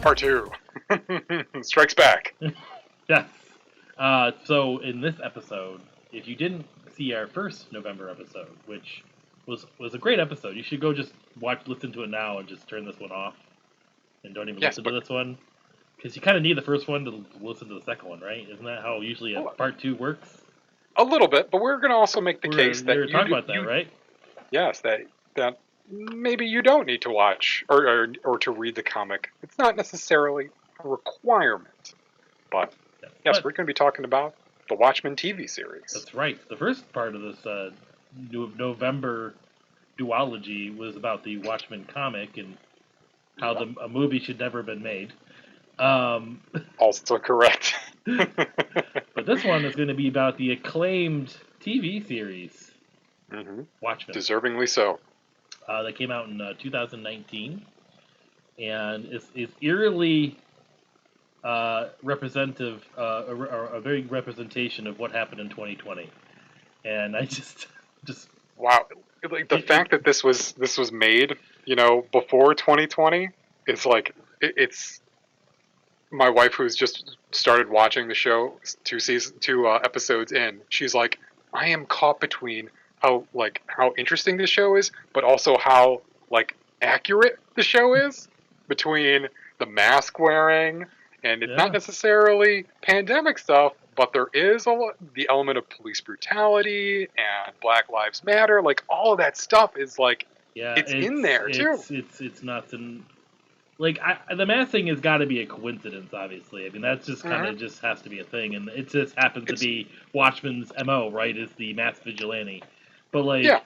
Part 2. Strikes back. Yes. So in this episode, if you didn't see our first November episode, which was a great episode, you should go just listen to it now, and just turn this one off, and don't even listen to this one, because you kind of need the first one to listen to the second one, right? Isn't that how usually a part 2 works? A little bit, but we're going to also make the case that you talk about that, right? Yes, that maybe you don't need to watch or to read the comic. It's not necessarily a requirement, but yes, we're going to be talking about the Watchmen TV series. That's right. The first part of this November duology was about the Watchmen comic and how a movie should never have been made. Also correct. But this one is going to be about the acclaimed TV series, Watchmen. Deservingly so. That came out in 2019, and is eerily representative, a very representation of what happened in 2020. And I just wow, like the fact that this was made, before 2020 is like it's. My wife, who's just started watching the show, two episodes in, she's like, I am caught between how interesting this show is, but also how accurate the show is, between the mask wearing, and it's not necessarily pandemic stuff, but there is the element of police brutality and Black Lives Matter, all of that stuff is it's in there too. It's nuts. And the mask thing has got to be a coincidence, obviously. I mean, that's just kind of just has to be a thing, and it just happens to be Watchmen's MO, right? Is the mask vigilante, but it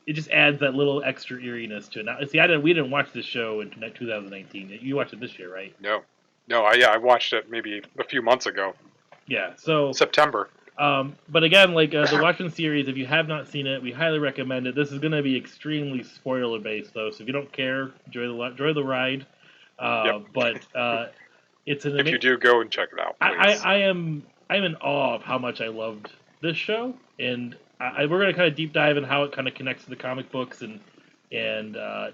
just adds that little extra eeriness to it. Now, see, we didn't watch this show in 2019. You watched it this year, right? No, I watched it maybe a few months ago. Yeah, so September. But again, the Watchmen series, if you have not seen it, we highly recommend it. This is going to be extremely spoiler based, though, so if you don't care, enjoy the ride. But it's an. If you do, go and check it out. I'm in awe of how much I loved this show, and we're going to kind of deep dive in how it kind of connects to the comic books, and I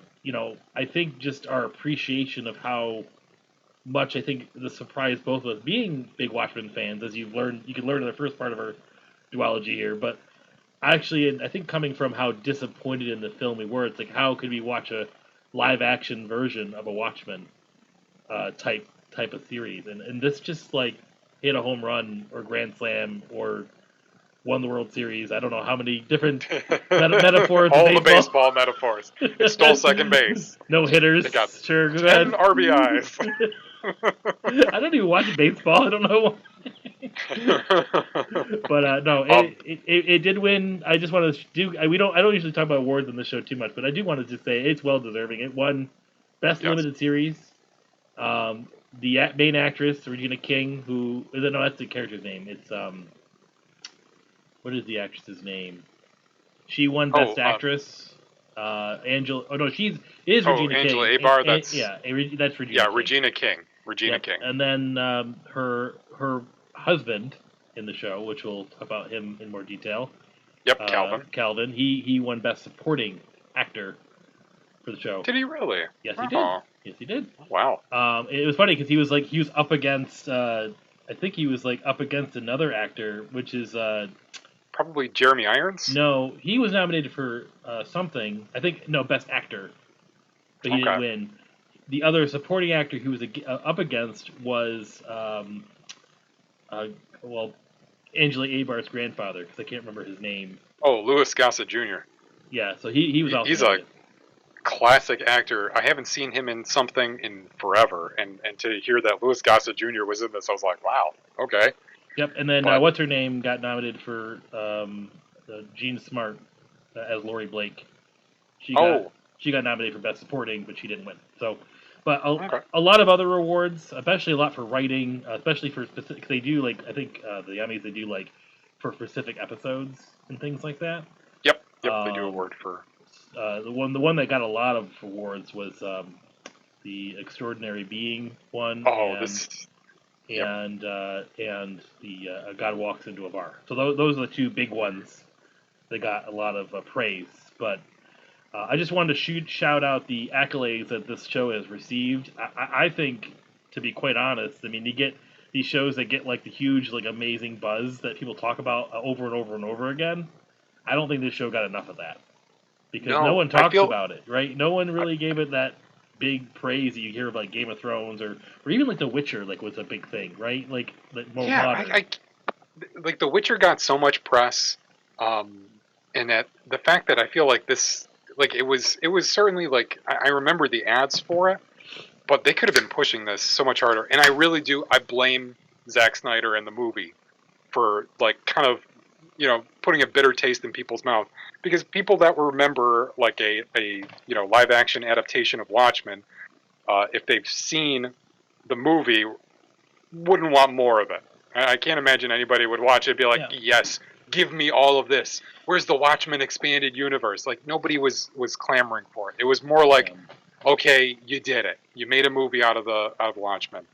think just our appreciation of how much I think this surprised both of us, being big Watchmen fans, as you can learn in the first part of our duology here. But actually, I think coming from how disappointed in the film we were, it's how could we watch a live action version of a Watchmen type of series, and this just hit a home run or grand slam or won the World Series. I don't know how many different metaphors. All the baseball metaphors. It stole second base. No hitters. It got sure, go 10 ahead. RBIs. I don't even watch baseball. I don't know. But no, it did win. I just want to do. I don't usually talk about awards on the show too much, but I do want to just say it's well deserving. It won Best Limited Series. The main actress Regina King, that's the character's name. It's what is the actress's name? She won Best Actress. Angela. Oh no, is Regina Angela King. Abar. That's Regina. Yeah, Regina King. Regina King. And then her husband in the show, which we'll talk about him in more detail. Yep, Calvin. Calvin. He won Best Supporting Actor for the show. Did he really? Yes, he did. Yes, he did. Wow. It was funny because he was up against. I think he was up against another actor, which is. Probably Jeremy Irons? No, he was nominated for something. I think, Best Actor. But he didn't win. The other supporting actor he was up against was, Angela Abar's grandfather, because I can't remember his name. Oh, Louis Gossett Jr. Yeah, so he was also He's nominated. A classic actor. I haven't seen him in something in forever, and to hear that Louis Gossett Jr. was in this, I was like, wow, okay. Yep, and then what's her name got nominated for Jean Smart as Laurie Blake. She got nominated for Best Supporting, but she didn't win. So, but a lot of other awards, especially a lot for writing, especially for specific. They do I think the Emmys they do for specific episodes and things like that. Yep, they do award for. The one that got a lot of awards was the Extraordinary Being one. And the God Walks into a Bar. So those are the two big ones that got a lot of praise. But I just wanted to shout out the accolades that this show has received. I think, to be quite honest, I mean, you get these shows that get like the huge, like amazing buzz that people talk about over and over and over again. I don't think this show got enough of that because no No, one I talks feel about it, right? No one really gave it that big praise that you hear of like Game of Thrones or even like The Witcher, like was a big thing, right? Like more yeah, modern. like The Witcher got so much press, um, and that the fact that I feel like this, like it was certainly like I remember the ads for it, but they could have been pushing this so much harder. And I really do. I blame Zack Snyder and the movie for like kind of putting a bitter taste in people's mouth because people that remember like a live action adaptation of Watchmen, if they've seen the movie, wouldn't want more of it. I can't imagine anybody would watch it and be like, Yeah. yes, give me all of this. Where's the Watchmen expanded universe? Like nobody was clamoring for it. It was more like, okay, you did it. You made a movie out of Watchmen.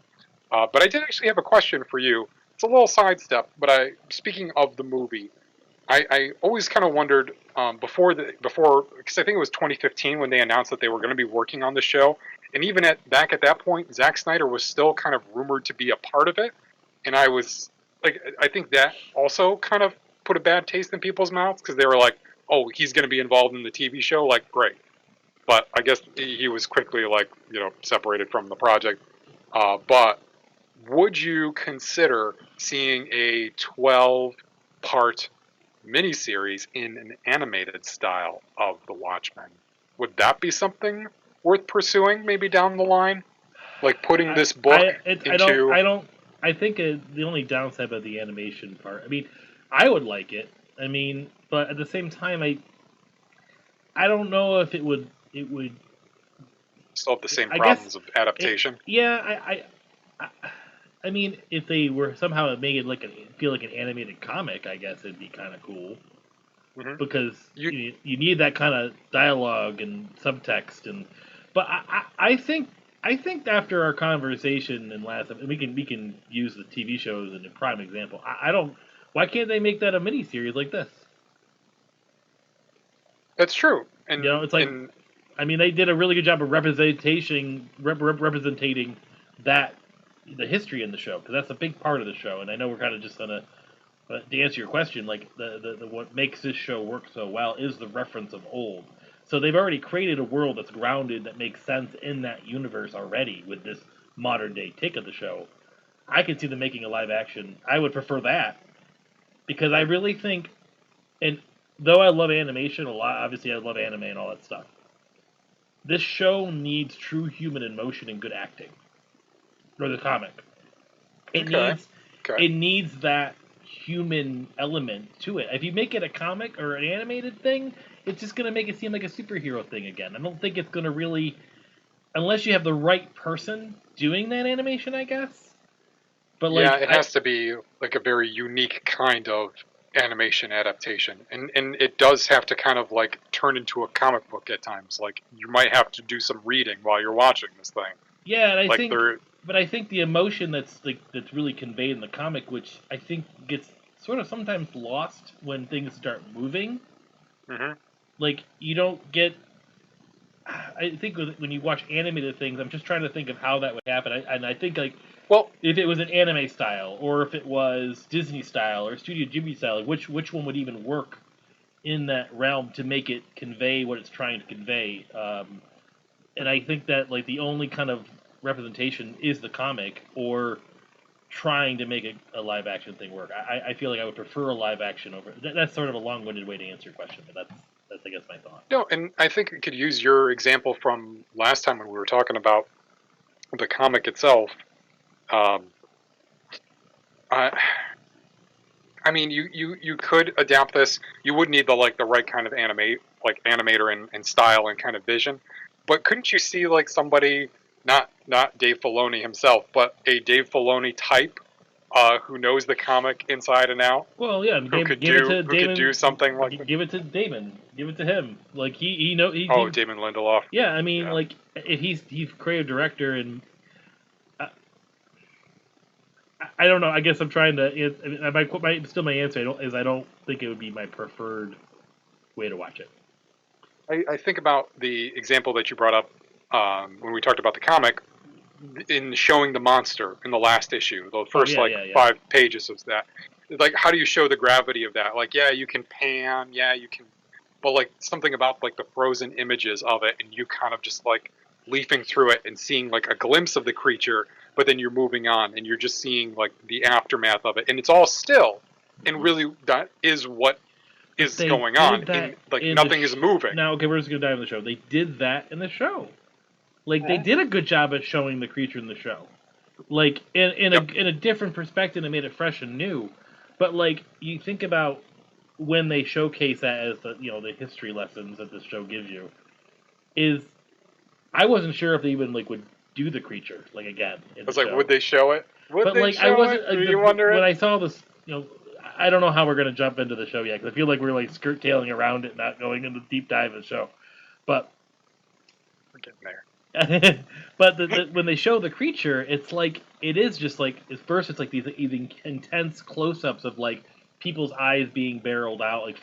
But I did actually have a question for you. It's a little sidestep, but speaking of the movie, I always kind of wondered before because I think it was 2015 when they announced that they were going to be working on the show, and even back at that point, Zack Snyder was still kind of rumored to be a part of it, and I was like, I think that also kind of put a bad taste in people's mouths because they were like, oh, he's going to be involved in the TV show, like great, but I guess he was quickly like separated from the project. But would you consider seeing a 12-part miniseries in an animated style of The Watchmen? Would that be something worth pursuing maybe down the line? Like putting this book into. I don't. I think the only downside about the animation part. I mean, I would like it. I mean, but at the same time, I don't know if it would. It would. Still have the same I guess. problems of adaptation. Yeah. I. I mean, if they were somehow make it like feel like an animated comic, I guess it'd be kind of cool Hmm. because You you need that kind of dialogue and subtext and. But I think after our conversation and last, we can use the TV shows as a prime example. I don't. Why can't they make that a mini series like this? That's true, You know, it's like and I mean, they did a really good job of representing that the history in the show because that's a big part of the show. And I know we're kind of just gonna, but to answer your question, like the what makes this show work so well is the reference of old. So they've already created a world that's grounded that makes sense in that universe already with this modern day take of the show. I could see them making a live action. I would prefer that because I really think, and though I love animation a lot, obviously I love anime and all that stuff. This show needs true human emotion and good acting. Or the comic. It okay, needs okay, it needs that human element to it. If you make it a comic or an animated thing, it's just gonna make it seem like a superhero thing again. I don't think it's gonna really, unless you have the right person doing that animation, I guess. But yeah, like it has to be like a very unique kind of animation adaptation, and it does have to kind of like turn into a comic book at times. Like you might have to do some reading while you're watching this thing. yeah, and Like there, but I think the emotion that's really conveyed in the comic, which I think gets sort of sometimes lost when things start moving. hmm Like you don't get. I think when you watch animated things, I'm just trying to think of how that would happen. And I think like well, if it was an anime style, or if it was Disney style, or Studio Ghibli style, like which one would even work in that realm to make it convey what it's trying to convey? And I think that like the only kind of representation is the comic, or trying to make a live action thing work. I feel like I would prefer a live action over. That's sort of a long winded way to answer your question, but that's I guess my thought. no, and I think we could use your example from last time when we were talking about the comic itself. Um, I, I mean, you could adapt this. You would need the right kind of animator and style and kind of vision. But couldn't you see like somebody, not Dave Filoni himself, but a Dave Filoni type, who knows the comic inside and out, Well, yeah, who could give it to do Damon. something like that? Give it to Damon. Give it to him. Like he know Oh, he Damon Lindelof. yeah. I mean, Yeah. like if he's creative director, and I don't know. I guess I'm trying to. I mean, still my answer. I don't think it would be my preferred way to watch it. I think about the example that you brought up when we talked about the comic in showing the monster in the last issue, the Oh first yeah, like yeah, yeah. 5 pages of that. Like, how do you show the gravity of that? Like, yeah, you can pan, yeah, you can, but like something about like the frozen images of it, and you kind of just like leafing through it and seeing like a glimpse of the creature, but then you're moving on and you're just seeing like the aftermath of it, and it's all still, and really that is what But is they going on, did that and like in the nothing is moving. now. Okay, we're just gonna dive in the show. They did that in the show. Like they Mhm. did a good job at showing the creature in the show. Like Yep. in a different perspective, it made it fresh and new. But like you think about when they showcase that as the the history lessons that this show gives you is I wasn't sure if they even like would do the creature like again in I the was like, would show. they show it? Would But they like I show it? wasn't Were like you wondering? when I saw this, I don't know how we're gonna jump into the show yet because I feel like we're like skirt tailing around it, not going into the deep dive of the show. But We're getting there. but when they show the creature, it's like it is just like at first it's like these intense close-ups of like people's eyes being barreled out, like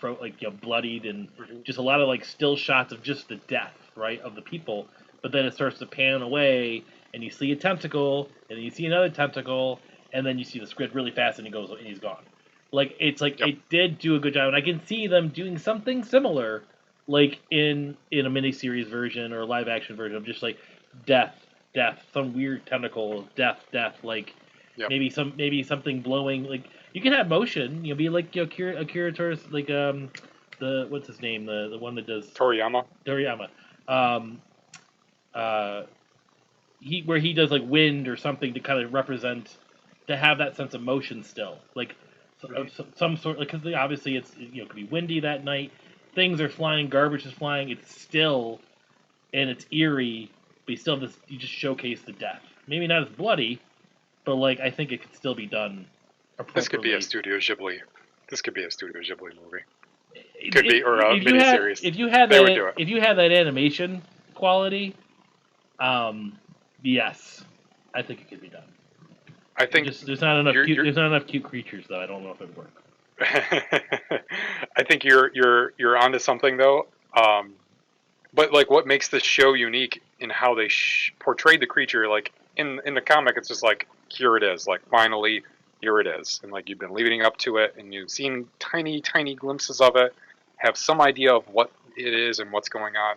bloodied, and Mhm. just a lot of like still shots of just the death, right, of the people. But then it starts to pan away, and you see a tentacle, and then you see another tentacle, and then you see the squid really fast, and he's gone. Like Yep. it did do a good job, and I can see them doing something similar like in a miniseries version or a live action version of just like death, death, some weird tentacle, death, like Yep. maybe something blowing. Like you can have motion, be like Akira Torres, like the what's his name, the one that does Toriyama. Toriyama, um, uh, he does like wind or something to kind of represent to have that sense of motion still, like Mhm. some sort, because obviously it's it could be windy that night, things are flying, garbage is flying, it's still and it's eerie, but you just showcase the death. Maybe not as bloody, but like I think it could still be done This could be a appropriately. Studio Ghibli. This could be a Studio Ghibli movie. Could be, or a If you had miniseries. if you had They would do it. that animation quality, um, yes, I think it could be done. I think There's not enough you're. there's not enough cute creatures though. I don't know if it'd work. I think you're onto something though. Um, but like, what makes this show unique in how they portrayed the creature? Like in the comic, it's just like here it is. Like finally, here it is, and like you've been leading up to it, and you've seen tiny glimpses of it, have some idea of what it is and what's going on.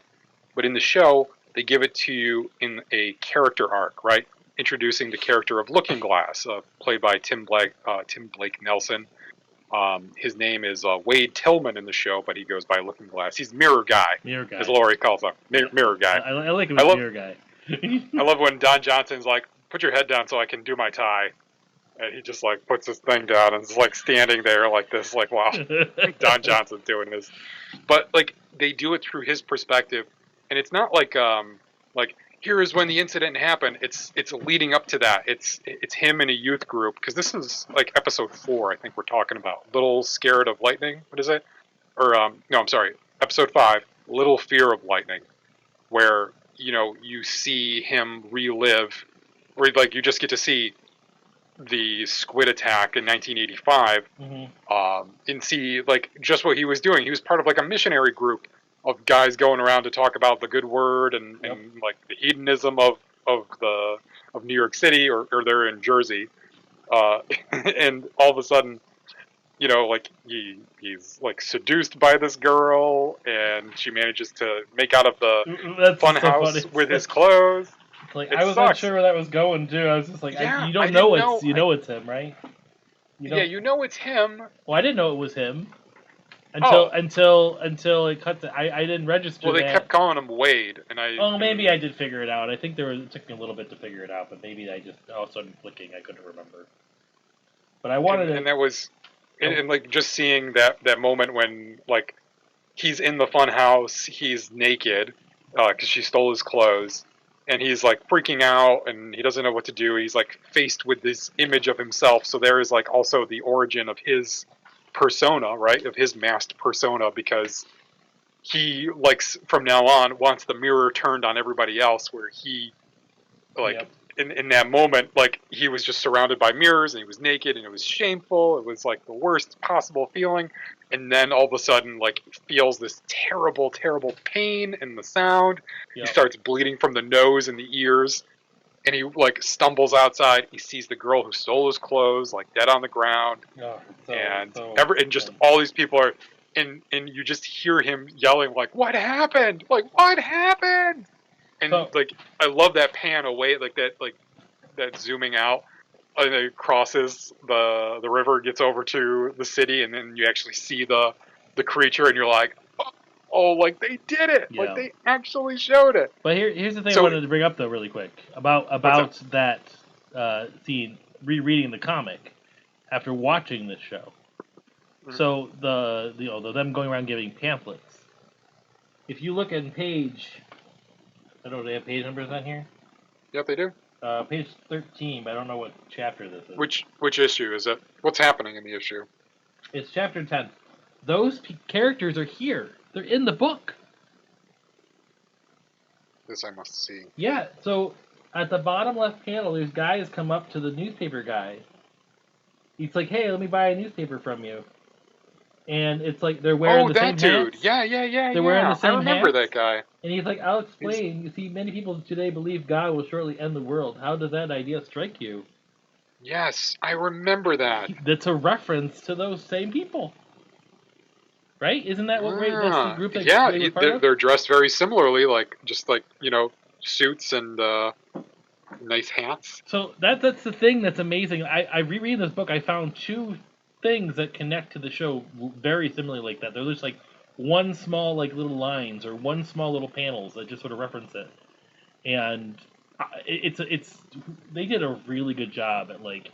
But in the show, they give it to you in a character arc, right? Introducing the character of Looking Glass, played by Tim Blake Nelson. His name is Wade Tillman in the show, but he goes by Looking Glass. He's Mirror Guy, Mirror guy. as Laurie calls him. Yeah, Mirror Guy. I like him I as love mirror guy. I love when Don Johnson's like, "Put your head down so I can do my tie," and he just like puts his thing down and is like standing there like this, like, wow, Don Johnson's doing this. But like they do it through his perspective, and it's not like here is when the incident happened. It's leading up to that. It's him in a youth group, because this is like episode 4, I think we're talking about. Little Scared of Lightning. What is it? Or no, I'm sorry, episode 5. Little Fear of Lightning, where you see him relive, or like you just get to see the squid attack in 1985, hmm and see like just what he was doing. He was part of like a missionary group of guys going around to talk about the good word and, Yep. and like the hedonism of New York City, or they're in Jersey, and all of a sudden, like he's like seduced by this girl, and she manages to make out of the That's so funny. funhouse with his clothes. Like It I was sucks. unsure where that was going too. I was just like, Yeah, you I don't didn't know know. it's him, right? You Yeah, don't. it's him. Well, I didn't know it was him Oh, until it cut. I didn't register well, they that. kept calling him Wade, and Oh, maybe I did figure it out. I think it took me a little bit to figure it out, but maybe I just all of a sudden clicking. I couldn't remember. But I wanted and to. that was, Oh, and like just seeing that moment when like he's in the fun house, he's naked, because she stole his clothes, and he's like freaking out, and he doesn't know what to do. He's like faced with this image of himself. So there is like also the origin of his persona, right? Of his masked persona, because he likes from now on wants the mirror turned on everybody else, where he like yep. in that moment, like he was just surrounded by mirrors and he was naked and it was shameful. It was like the worst possible feeling. And then all of a sudden, like he feels this terrible, terrible pain in the sound. He Yep. starts bleeding from the nose and the ears, and he like stumbles outside. He sees the girl who stole his clothes, like dead on the ground, Oh, and just all these people are, and you just hear him yelling like, "What happened? Like what happened?" And So- like I love that pan away, like that zooming out, and it crosses the river, gets over to the city, and then you actually see the creature, and you're like, oh, like they did it, Yeah. like they actually showed it. But here's the thing So- I wanted to bring up though, really quick about that scene. Rereading the comic after watching this show. Mhm. So the them going around giving pamphlets. If you look at page, I don't know, do they have page numbers on here? Yep, they do. Page 13, but I don't know what chapter this is. Which issue is it? What's happening in the issue? It's chapter 10. Those characters are here. They're in the book. This I must see. Yeah, so at the bottom left panel, there's guys come up to the newspaper guy. He's like, hey, let me buy a newspaper from you. And it's like they're wearing the same dude. hats. Yeah. They're wearing the same I remember hats. that guy. And he's like, I'll explain. You see, many people today believe God will shortly end the world. How does that idea strike you? Yes, I remember that. That's a reference to those same people. Right? Isn't that what that's the group that yeah, they were part of? they're dressed very similarly, like just like suits and nice hats. So that's the thing that's amazing. I reread this book. I found two things that connect to the show very similarly like that. They're just like one small like little lines or one small little panels that just sort of reference it. And it's they did a really good job at like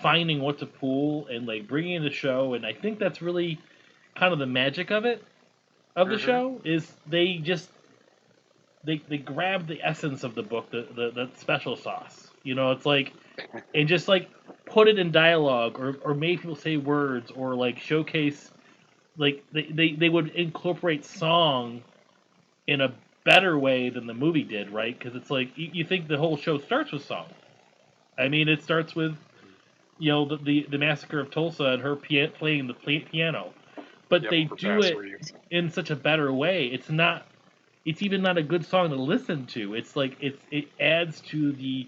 finding what to pull and like bringing in the show. And I think that's really kind of the magic of it the Mhm. show is they grab the essence of the book, the special sauce. It's like, and just like put it in dialogue or make people say words or like showcase, like they would incorporate song in a better way than the movie did, right? Because it's like you think the whole show starts with song. I mean, it starts with the massacre of Tulsa and her playing the piano, but Yep, they for do Bass it Reeves. in such a better way. It's even not a good song to listen to. It's like it adds to the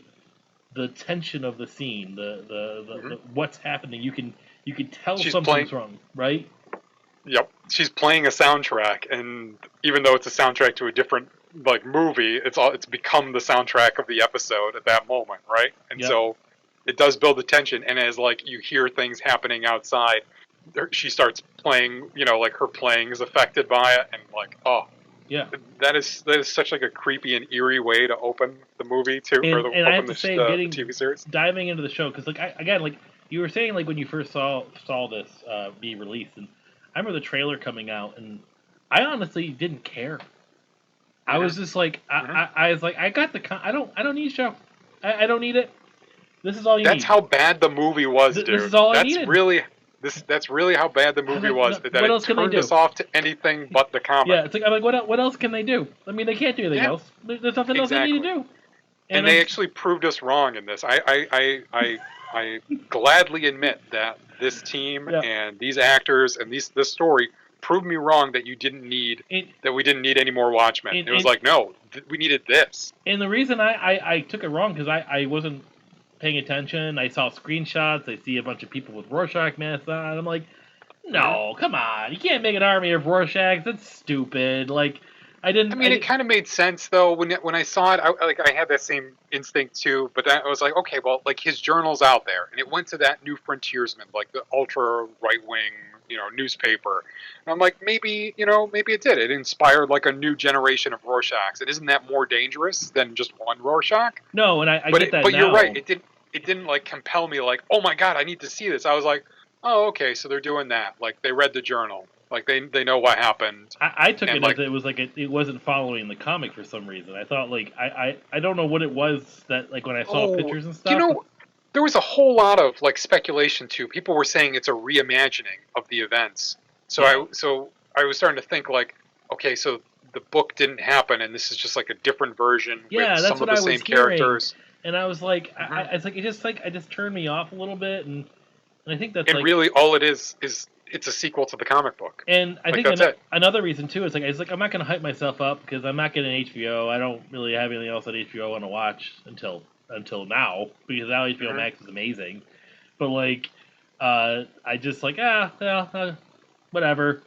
tension of the scene, the what's happening. You can tell She's something's playing- wrong, right? Yep, she's playing a soundtrack, and even though it's a soundtrack to a different like movie, it's become the soundtrack of the episode at that moment, right? And Yep. so it does build the tension. And as like you hear things happening outside, she starts playing. Like her playing is affected by it, and like Yeah. that is such like a creepy and eerie way to open the movie too, or And I have open to say, the getting TV series. diving into the show because like again like you were saying like when you first saw this be released, and I remember the trailer coming out, and I honestly didn't care. I was just like I was like I got I don't need a show. I don't need it. This is all you need. That's how bad the movie was, dude. This is all I that's needed. really that's really how bad the movie was. what That else it can they turned do? us off to anything but the comic. Yeah, it's like I'm like what else can they do? I mean, they can't do anything Yeah. else. There's nothing else they need to do. And they actually proved us wrong in this. I gladly admit that this team Yeah. and these actors and this story proved me wrong that we didn't need any more Watchmen. It was like, no, we needed this. And the reason I took it wrong because I wasn't paying attention. I saw screenshots. I see a bunch of people with Rorschach masks on. I'm like, no, come on. You can't make an army of Rorschachs. That's stupid. Like, I didn't. I mean, it kind of made sense though when I saw it. I had that same instinct too, but then I was like, okay, well, like his journal's out there, and it went to that New Frontiersman, like the ultra right wing, newspaper. And I'm like, maybe it did. It inspired like a new generation of Rorschachs. And isn't that more dangerous than just one Rorschach? No, and I get that. But now. you're right. It didn't like compel me. Like, oh my god, I need to see this. I was like, oh, okay, so they're doing that. Like they read the journal. Like they know what happened. I took it like, as it was like it wasn't following the comic for some reason. I thought like I don't know what it was that like when I saw pictures and stuff. There was a whole lot of like speculation too. People were saying it's a reimagining of the events. So I was starting to think like, okay, so the book didn't happen, and this is just like a different version with some of the same characters. And I was like, Mhm. it's like it just turned me off a little bit, and I think that's And like, really, all it is it's a sequel to the comic book. and I Like think that's it. another reason too is like, I'm not gonna hype myself up because I'm not getting HBO. I don't really have anything else that HBO I want to watch until now, because now HBO Hmm. Max is amazing. But like, I just like whatever.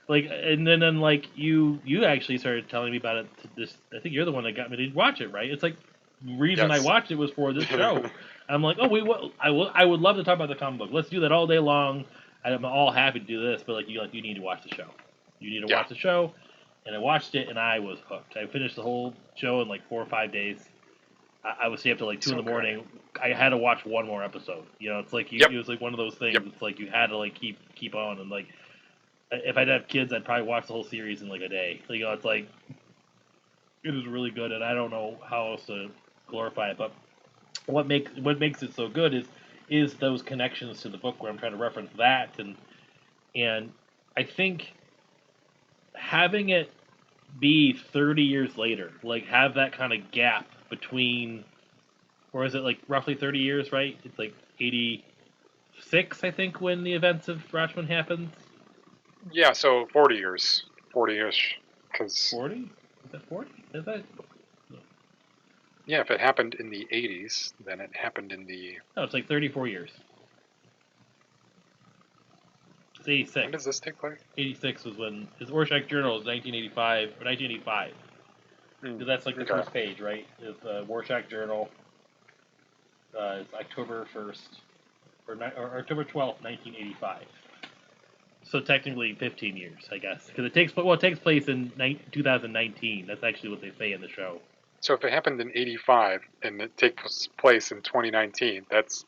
Like, and then like you actually started telling me about it. This, I think you're the one that got me to watch it, right? It's like the reason I Yes. watched it was for this show. I'm like, oh, I would love to talk about the comic book. Let's do that all day long. I'm all happy to do this, but you need to watch the show. You need to Yeah. watch the show, and I watched it, and I was hooked. I finished the whole show in like 4 or 5 days. I would stay up till like two in So the good. morning. I had to watch one more episode. You know, it's like Yep. it was like one of those things. Yep. It's like you had to like keep on, and like if I'd have kids, I'd probably watch the whole series in like a day. You know, it's like it is really good, and I don't know how else to glorify it. But what makes it so good is those connections to the book where I'm trying to reference that, and I think having it be 30 years later, like have that kind of gap between, or is it like roughly 30 years, right? It's like 86, I think, when the events of Watchmen happens. Yeah. So 40 years, 40-ish, because 40? Is that 40? Is that? yeah, if it happened in the 80s, then it happened in the. No, it's like 34 years. It's When 86. does this take place? 86 was when his Rorschach Journal is 1985 or 1985. Hmm. Because that's like the Okay. first page, right? Is the Rorschach Journal. It's October 1st or October 12th, 1985. So technically 15 years, I guess, because it takes place in 2019. That's actually what they say in the show. So if it happened in '85 and it takes place in 2019, that's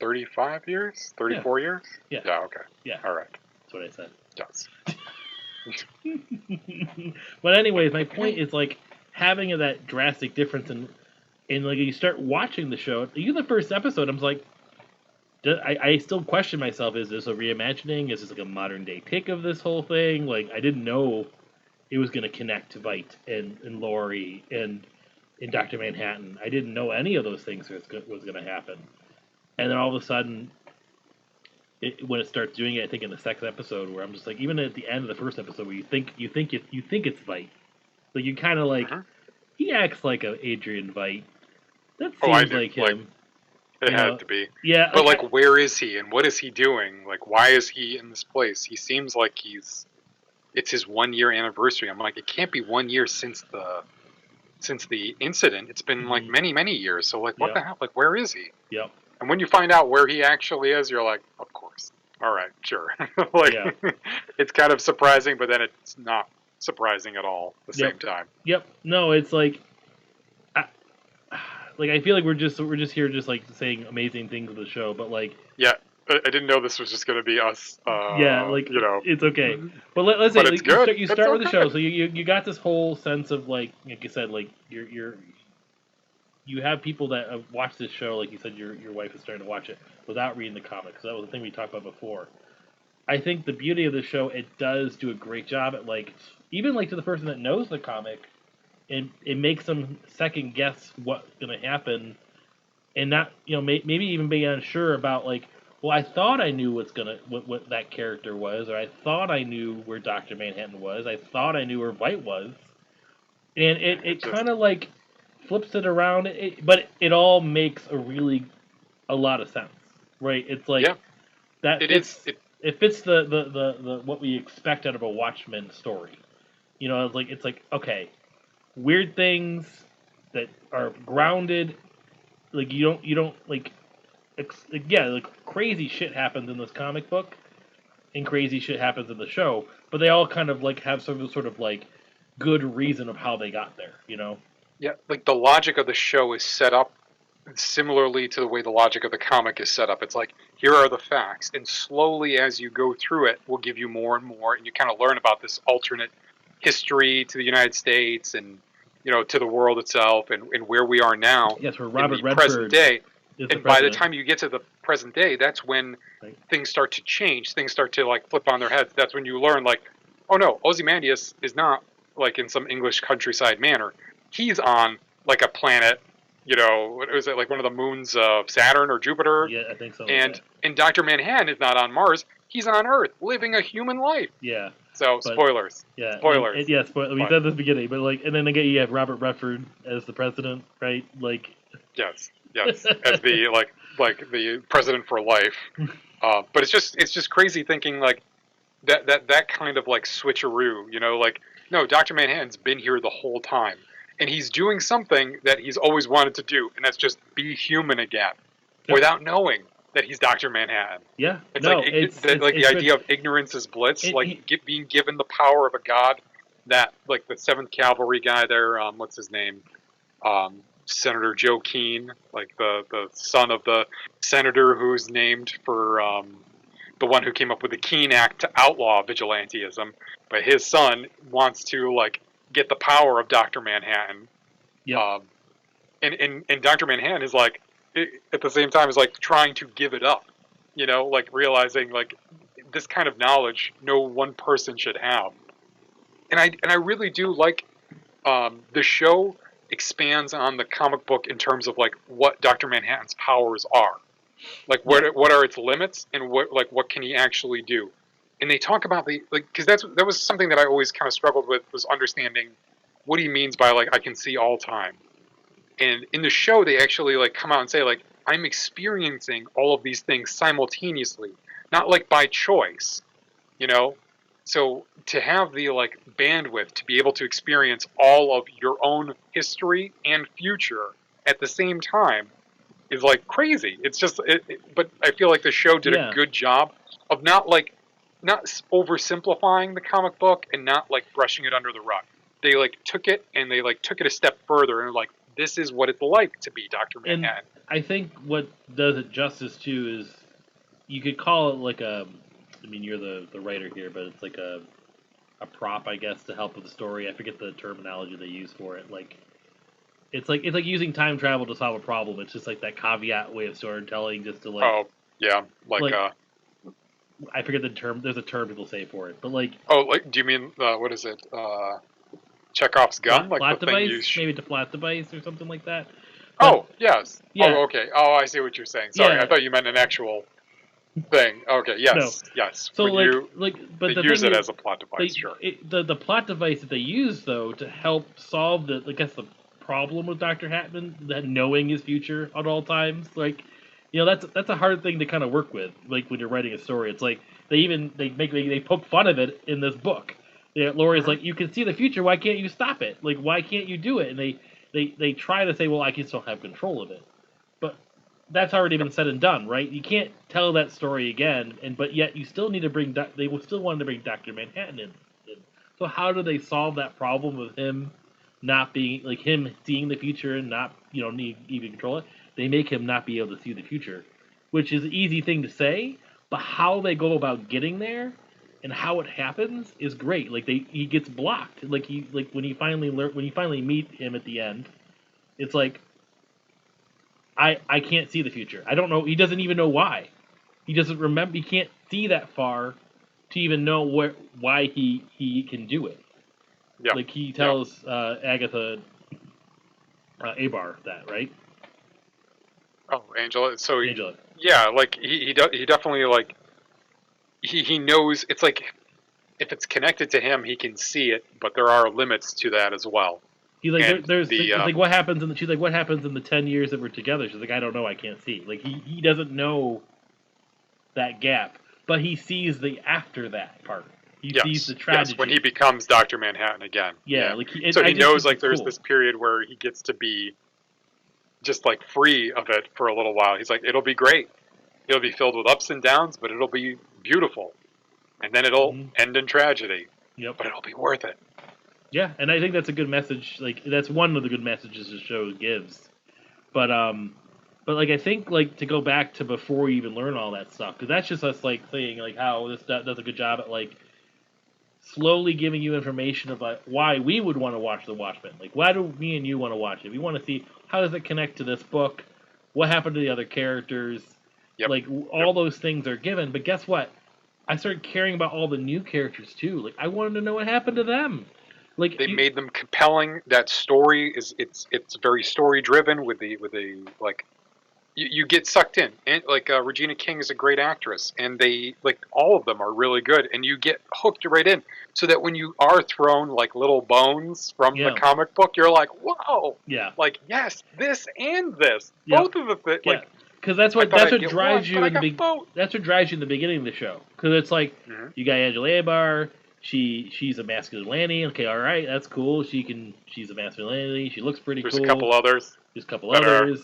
35 years, Yeah, 34 years. yeah, Yeah. Okay. yeah. All right. That's what I said. Yes. But anyways, my point is like having that drastic difference in like you start watching the show, even the first episode, I'm like, I still question myself: is this a reimagining? Is this like a modern day take of this whole thing? Like I didn't know it was going to connect to Vite and Laurie and Doctor Manhattan. I didn't know any of those things was going to happen, and then all of a sudden. When it starts doing it, I think in the second episode, where I'm just like, even at the end of the first episode, where you think it's Vite, like you kind of like Hmm. he acts like a Adrian Vite. That Oh, I seems knew. like Like him. it You had know, to be. yeah, But like, where is he and what is he doing? Like, why is he in this place? He seems like it's his 1 year anniversary. I'm like, it can't be 1 year since the incident. It's been like mm, many years. So like, what yep, the hell? Like, where is he? yep, And when you find out where he actually is, you're like, of course. All right, sure. Like, yeah, it's kind of surprising, but then it's not surprising at all at the yep, same time. yep. No, it's I, like I feel like we're just here just like saying amazing things of the show, but like Yeah, I didn't know this was just going to be us, yeah, like it's okay. But let's say but it's like you good. It's start so with the show, good. so you got this whole sense of like you said, like you have people that have watched this show, like you said, your wife is starting to watch it without reading the comics. So that was the thing we talked about before. I think the beauty of the show, it does do a great job at like even like to the person that knows the comic, it makes them second guess what's going to happen, and not maybe even be unsure about like, well, I thought I knew what that character was, or I thought I knew where Doctor Manhattan was, I thought I knew where White was, and It it just, kind of like flips it around, but it all makes a lot of sense, right? It's like yeah, that it is. it fits the what we expect out of a Watchmen story. It's like okay, weird things that are grounded. Like you don't yeah, like crazy shit happens in this comic book, and crazy shit happens in the show, but they all kind of like have some sort of like good reason of how they got there. Yeah, like the logic of the show is set up similarly to the way the logic of the comic is set up. It's like, here are the facts, and slowly as you go through it, we'll give you more and more, and you kind of learn about this alternate history to the United States and, to the world itself and where we are now Yes, where in Robert the present Redford day. is the And by the president. time you get to the present day, that's when Right? things start to change. Things start to like flip on their heads. That's when you learn, like, oh no, Ozymandias is not like in some English countryside manner. He's on like a planet, what was it, like one of the moons of Saturn or Jupiter, Yeah, I think so. and Dr. Manhattan is not on Mars; he's on Earth, living a human life. Yeah. So But spoilers, yeah, spoilers. yeah, we said this at the beginning, but like, and then again, you have Robert Redford as the president, right? Like, Yes, yes, as the like the president for life. But it's just crazy thinking like that kind of like switcheroo. Like no, Doctor Manhattan's been here the whole time, and he's doing something that he's always wanted to do, and that's just be human again, Yep. without knowing that he's Doctor Manhattan. Yeah, It's no, like it's the idea of ignorance is bliss, being given the power of a god. That like the Seventh Cavalry guy there, what's his name? Senator Joe Keene, like the son of the senator who's named for the one who came up with the Keene Act to outlaw vigilantism, but his son wants to like get the power of Doctor Manhattan. Yep. And Doctor Manhattan is like at the same time is like trying to give it up, like realizing like this kind of knowledge no one person should have. And I really do like the show expands on the comic book in terms of like what Doctor Manhattan's powers are, like what are its limits and what can he actually do, and they talk about the like because that was something that I always kind of struggled with was understanding what he means by like I can see all time, and in the show they actually like come out and say like I'm experiencing all of these things simultaneously, not like by choice, you know so to have the like bandwidth to be able to experience all of your own history and future at the same time is like crazy. It's just but I feel like the show did a good job of not oversimplifying the comic book and not like brushing it under the rug. They like took it and they like took it a step further and like this is what it's like to be Dr. Manhattan. And I think what does it justice too is you could call it like I mean, you're the writer here, but it's like a prop, I guess, to help with the story. I forget the terminology they use for it. Like it's like using time travel to solve a problem. It's just like that caveat way of storytelling, just to like. Oh yeah, like I forget the term. There's a term people say for it, but like. Oh, like do you mean what is it? Chekhov's gun, like flat the device, thing maybe the flat device or something like that. But, oh yes. Yeah. Oh okay. Oh, I see what you're saying. Sorry, I thought you meant an actual thing. Okay. Yes. No. Yes. So when but they use it as a plot device. Sure. The plot device that they use though to help solve the the problem with Dr. Hatman, that knowing his future at all times, like that's a hard thing to kind of work with. Like when you're writing a story, it's like they poke fun of it in this book. Yeah, Laurie's like, you can see the future. Why can't you stop it? Like, why can't you do it? And they try to say, well, I can still have control of it, but that's already been said and done, right? You can't tell that story again, but yet you still need to bring. They will still want to bring Dr. Manhattan in. So how do they solve that problem of him not being like him seeing the future and not need even control it? They make him not be able to see the future, which is an easy thing to say, but how they go about getting there and how it happens is great. Like he gets blocked. Like when you finally meet him at the end, it's like I can't see the future. I don't know. He doesn't even know why. He doesn't remember. He can't see that far to even know why he can do it. Yeah. Like he tells Agatha Abar that, right? Oh, Angela. So Angela. Yeah, like he definitely like he knows. It's like if it's connected to him, he can see it, but there are limits to that as well. He's like, there's like what happens in the. She's like, what happens in the 10 years that we're together? She's like, I don't know, I can't see. Like he doesn't know that gap, but he sees the after that part. He sees the tragedy. Yes, when he becomes Dr. Manhattan again. Yeah. Like so he knows like there's this period where he gets to be just like free of it for a little while. He's like, it'll be great. It'll be filled with ups and downs, but it'll be beautiful. And then it'll end in tragedy. Yep. But it'll be worth it. Yeah, and I think that's a good message. Like that's one of the good messages the show gives. But like I think like to go back to before you even learn all that stuff, because that's just us like saying like how this does a good job at like slowly giving you information about why we would want to watch The Watchmen. Like why do me and you want to watch it? We want to see how does it connect to this book? What happened to the other characters? Yep. Like all those things are given, but guess what? I started caring about all the new characters too. Like I wanted to know what happened to them. like they made them compelling. That story is it's very story driven with the like you get sucked in. And like Regina King is a great actress, and they like all of them are really good, and you get hooked right in. So that when you are thrown like little bones from the yeah, comic book, you're like, whoa, yeah, like yes, this and this, yep, both of the yeah. like. Because I thought that's I'd what get drives one, but you I in the got big. both. That's what drives you in the beginning of the show. Because it's like Mm-hmm. you got Angela Abar. She's a masculinity. Okay, all right, that's cool. She's a masculinity. She looks pretty There's a cool. couple others There's a couple that are others.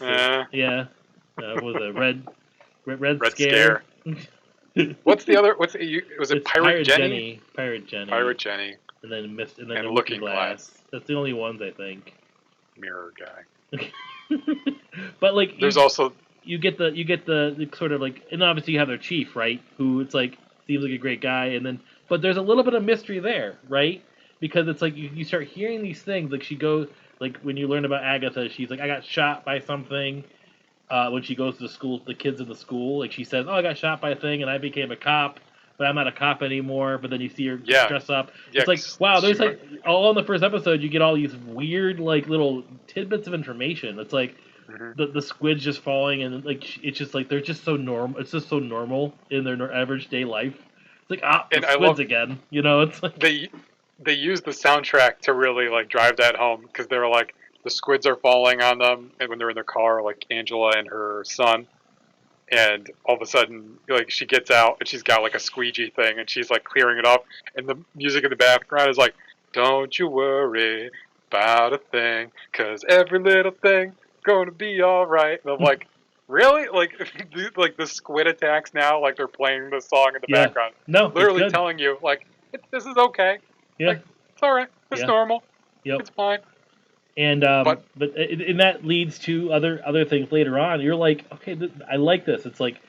Yeah, was a red Red scare. Scare. What's the other? Was it It's Pirate Jenny? Pirate Jenny, Pirate Jenny and then and the Looking Looking Glass. Glass. That's the only ones I think. Mirror guy. But like There's also you get the sort of like, and obviously you have their chief, right, who it's like seems like a great guy, and then but there's a little bit of mystery there, right, because it's like you start hearing these things, like she goes, like when you learn about Agatha, she's like, I got shot by something. When she goes to the school, the kids in the school, like she says, oh, I got shot by a thing and I became a cop, but I'm not a cop anymore. But then you see her yeah dress up. yeah. It's like, wow, there's like all in the first episode, you get all these weird like little tidbits of information. It's like Mhm. the squids just falling, and like it's just like they're just so normal. It's just so normal in their average day life. It's like the And I squids love again. You know, it's like they use the soundtrack to really like drive that home because they're like the squids are falling on them, and when they're in their car, like Angela and her son, and all of a sudden like she gets out and she's got like a squeegee thing and she's like clearing it up, and the music in the background is like, don't you worry about a thing, cause every little thing gonna be all right. And I'm like, really, like like the squid attacks now, like they're playing the song in the yeah, background, no, it's literally good. telling you like this is okay, Yeah, like it's all right, it's yeah, normal, yep. it's fine. And But and that leads to other things later on. You're like, okay, I like this. It's like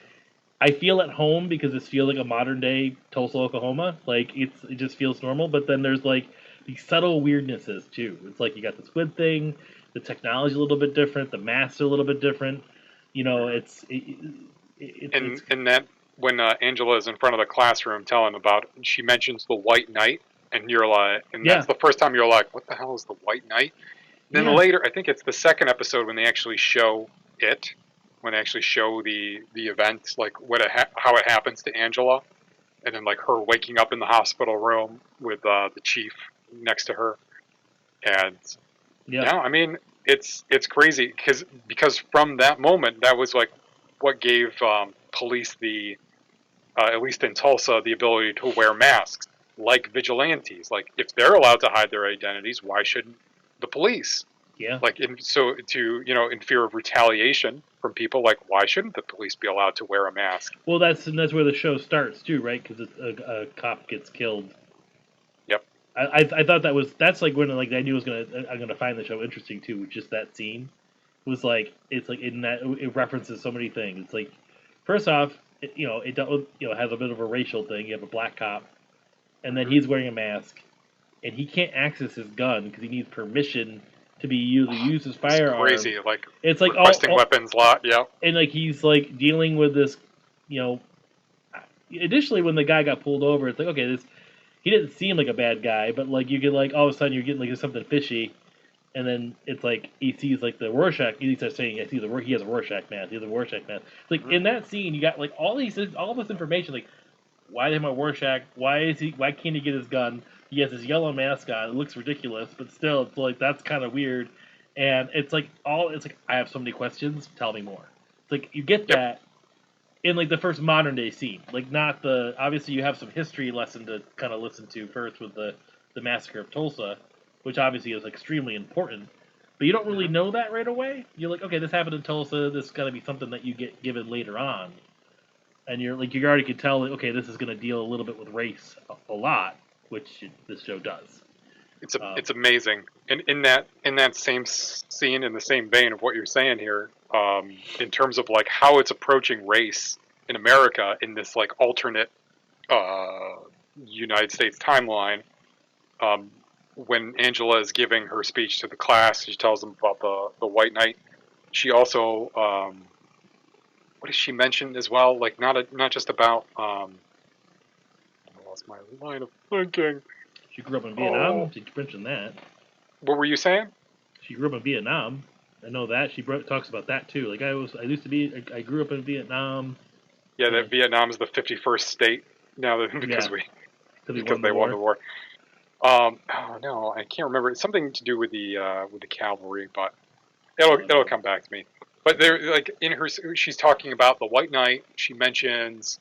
I feel at home because this feels like a modern day Tulsa, Oklahoma. Like it just feels normal. But then there's like these subtle weirdnesses too. It's like you got the squid thing, the technology a little bit different, the masks are a little bit different. You know, it's and that when Angela is in front of the classroom telling about, she mentions the White Knight, and you're like, and yeah, that's the first time you're like, what the hell is the White Knight? Then yeah, later, I think it's the second episode when they actually show it, when they actually show the event, like how it happens to Angela, and then like her waking up in the hospital room with the chief next to her, and yeah. yeah, I mean it's crazy because from that moment that was like what gave police the at least in Tulsa, the ability to wear masks like vigilantes. Like, if they're allowed to hide their identities, why shouldn't the police? Yeah. Like, so to in fear of retaliation from people, like, why shouldn't the police be allowed to wear a mask? Well, that's where the show starts too, right? Because a cop gets killed. Yep. I thought that's like when like I knew I'm gonna find the show interesting too. Just that scene was like it's like in that it references so many things. It's like first off, it don't, has a bit of a racial thing. You have a black cop, and then Mm-hmm. he's wearing a mask, and he can't access his gun because he needs permission to be use to use his It's firearm. crazy. Like It's like requesting weapons lot. Yep. and like he's like dealing with this, you know. Initially, when the guy got pulled over, it's like okay, this he didn't seem like a bad guy, but like you get like all of a sudden you're getting like something fishy, and then it's like he sees like the Rorschach. He starts saying, "I see he has a Rorschach mask. He has a Rorschach mask." It's like Mm-hmm. in that scene, you got like all this information. Like, why did my Rorschach? Why can't he get his gun? He has this yellow mask on. It looks ridiculous, but still, it's like that's kind of weird. And it's like I have so many questions. Tell me more. It's like you get Yep. that in like the first modern day scene, like not the obviously you have some history lesson to kind of listen to first with the massacre of Tulsa, which obviously is extremely important, but you don't really Mm-hmm. know that right away. You're like, okay, this happened in Tulsa. This is gonna be something that you get given later on, and you're like you already could tell, like, okay, this is gonna deal a little bit with race a lot, which this show does. It's amazing, and in that same scene, in the same vein of what you're saying here, in terms of like how it's approaching race in America in this like alternate uh, United States timeline. Um, when Angela is giving her speech to the class, she tells them about the White Knight. She also what does she mention as well? Like not just about I lost my line of thinking. She grew up in Oh, Vietnam. She mentioned that. what were you saying? She grew up in Vietnam. I know that. Talks about that too. Like I used to be. I grew up in Vietnam. Yeah, Yeah, that Vietnam is the 51st state now that, yeah. Because we because won the they won the war. war. Oh no, I can't remember. It's something to do with the cavalry, but I don't it'll know. come back to me. But they're like in her, she's talking about the White Knight. She mentions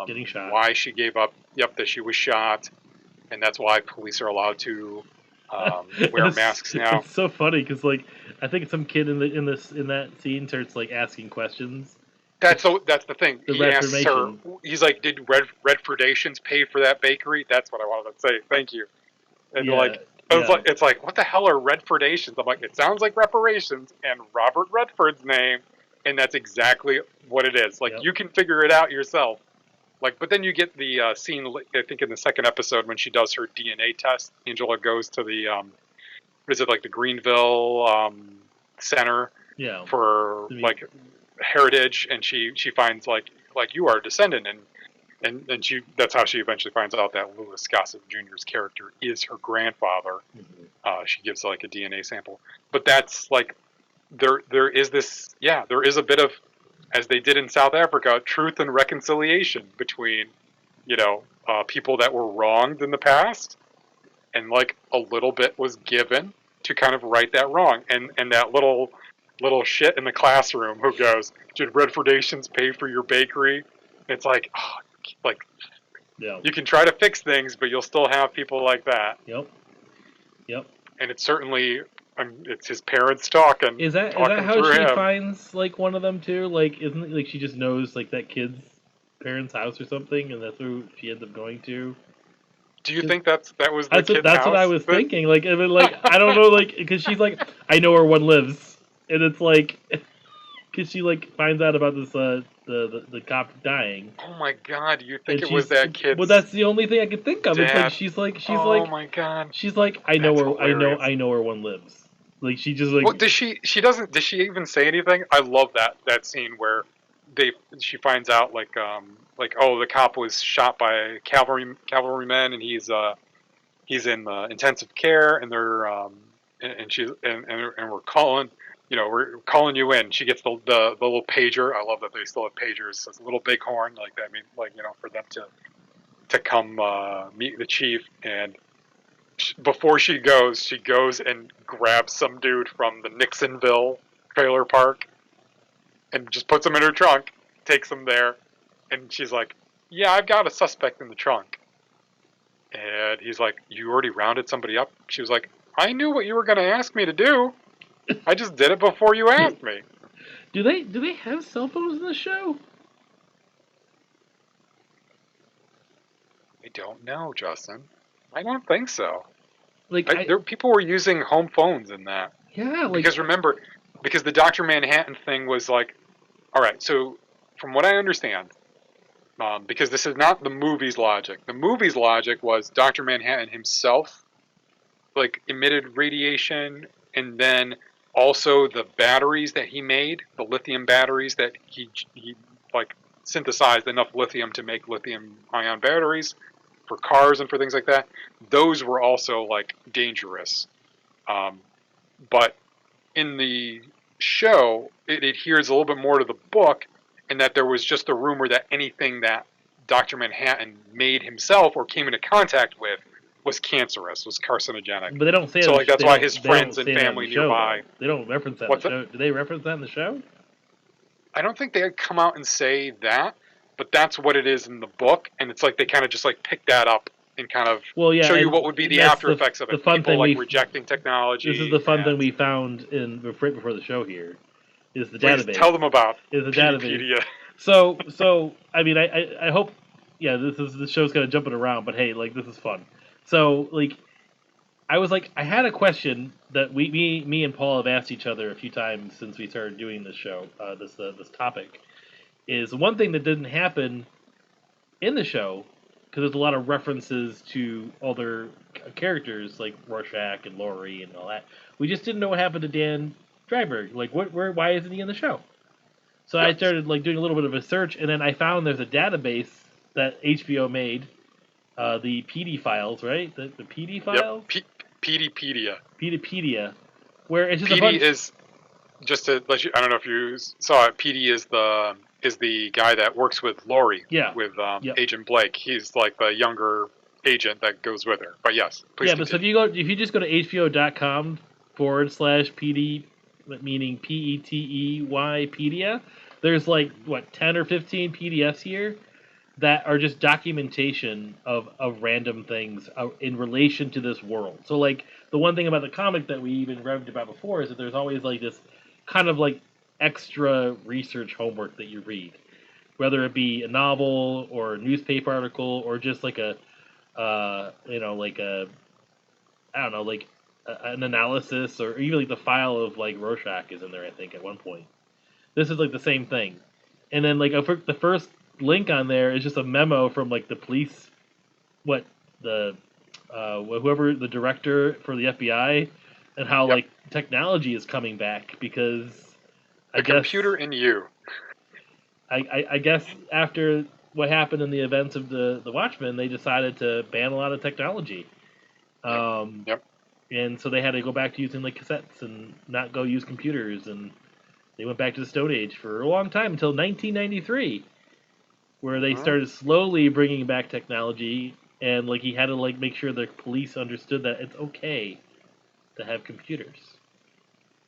Getting shot. why she gave up. Yep, that she was shot, and that's why police are allowed to wear masks now. It's so funny because like I think some kid in that scene starts like asking questions. That's the thing. The He asks her. Reformation. He's like, "Did Redfordations pay for that bakery?" That's what I wanted to say. Thank you. And Yeah, like, yeah, it's like, what the hell are Redfordations? I'm like, it sounds like reparations and Robert Redford's name, and that's exactly what it is. Like, yep. you can figure it out yourself. Like, but then you get the scene. I think in the second episode when she does her DNA test, Angela goes to the what is it, like the Greenville Center Yeah. for To me, like heritage, and she finds like you are a descendant, and she that's how she eventually finds out that Louis Gossett Jr.'s character is her grandfather. mhm. She gives like a DNA sample, but that's like there is this, yeah, there is a bit of, as they did in South Africa, truth and reconciliation between people that were wronged in the past, and like a little bit was given to kind of right that wrong, and that little shit in the classroom who goes, "Did Redfordations pay for your bakery?" It's like, oh, like Yeah. you can try to fix things, but you'll still have people like that, Yep. Yep. and it's certainly it's his parents talking Is that how through she him. finds like one of them too? Like, isn't it like she just knows like that kid's parents' house or something, and that's who she ends up going to? Do you think that was the That's kid's what I house? was thinking. Like, I mean, like I don't know, like because she's like, I know where one lives, and it's like, because she like finds out about this the cop dying, Oh my god, you think and it was she's that well, kid's that's the only thing I could think of. It's like dad? she's Oh like my god, she's like I know that's where hilarious. I know where one lives. Like she just Well, like she doesn't, does she even say anything? I love that scene where they she finds out like, oh, the cop was shot by cavalrymen, and he's in intensive care, and they're and she's and we're calling you in. She gets the little pager. I love that they still have pagers. It's a little bighorn like that. I mean, like, for them to come meet the chief. And before she goes and grabs some dude from the Nixonville trailer park and just puts him in her trunk, takes him there, and she's like, "Yeah, I've got a suspect in the trunk." And he's like, "You already rounded somebody up?" She was like, "I knew what you were going to ask me to do. I just did it before you asked me." do they have cell phones in the show? I don't know, Justin. I don't think so. Like People were using home phones in that. yeah, Because remember, because the Dr. Manhattan thing was like, all right, so from what I understand, because this is not the movie's logic. The movie's logic was Dr. Manhattan himself, like, emitted radiation, and then also the batteries that he made, the lithium batteries that he like synthesized enough lithium to make lithium ion batteries for cars and for things like that. Those were also like dangerous. Um, but in the show, it adheres a little bit more to the book, in that there was just a rumor that anything that Dr. Manhattan made himself or came into contact with was cancerous, was carcinogenic. but they don't say So that. like that's why his They don't friends and say that in the family show though. nearby. They don't reference that in the What's it? show. Do they reference that in the show? I don't think they come out and say that, but that's what it is in the book, and it's like they kind of just like pick that up and kind of Well, yeah, show you what would be the that's after effects of the it. fun People thing like we. rejecting This is technology. the fun thing And we found in right before the show here is the please database. tell them about Is the database. Pedopedia. So I mean I hope yeah this show's kind of jumping around, but hey, like this is fun. So like I was like I had a question that me and Paul have asked each other a few times since we started doing this show this topic is one thing that didn't happen in the show because there's a lot of references to other characters like Rorschach and Laurie and all that. We just didn't know what happened to Dan Dryberg. Like, why isn't he in the show? So I Yes. started like doing a little bit of a search, and then I found there's a database that HBO made the PD files, right? The PD Yep. files, PDpedia. PDpedia, where it's just a PD bunch. is just to let you. I don't know if you saw it. PD is the guy that works with Lori Yeah, with yep, Agent Blake. He's like the younger agent that goes with her. But yes, please yeah. But so continue. if you just go to hbo.com/PD, meaning PETEYpedia, there's like what 10 or 15 PDFs here that are just documentation of random things in relation to this world. So like the one thing about the comic that we even revved about before is that there's always like this kind of like extra research homework that you read, whether it be a novel or a newspaper article or just like a like a I don't know like an analysis or even like the file of like Rorschach is in there I think at one point. This is like the same thing, and then like the first link on there is just a memo from like the police, what the whoever the director for the FBI, and how Yep. like technology is coming back because I The guess computer in you. I guess after what happened in the events of the Watchmen, they decided to ban a lot of technology. Yep. Um, Yep. and so they had to go back to using like cassettes and not go use computers, and they went back to the Stone Age for a long time until 1993, where they Mhm. started slowly bringing back technology, and like he had to like make sure the police understood that it's okay to have computers.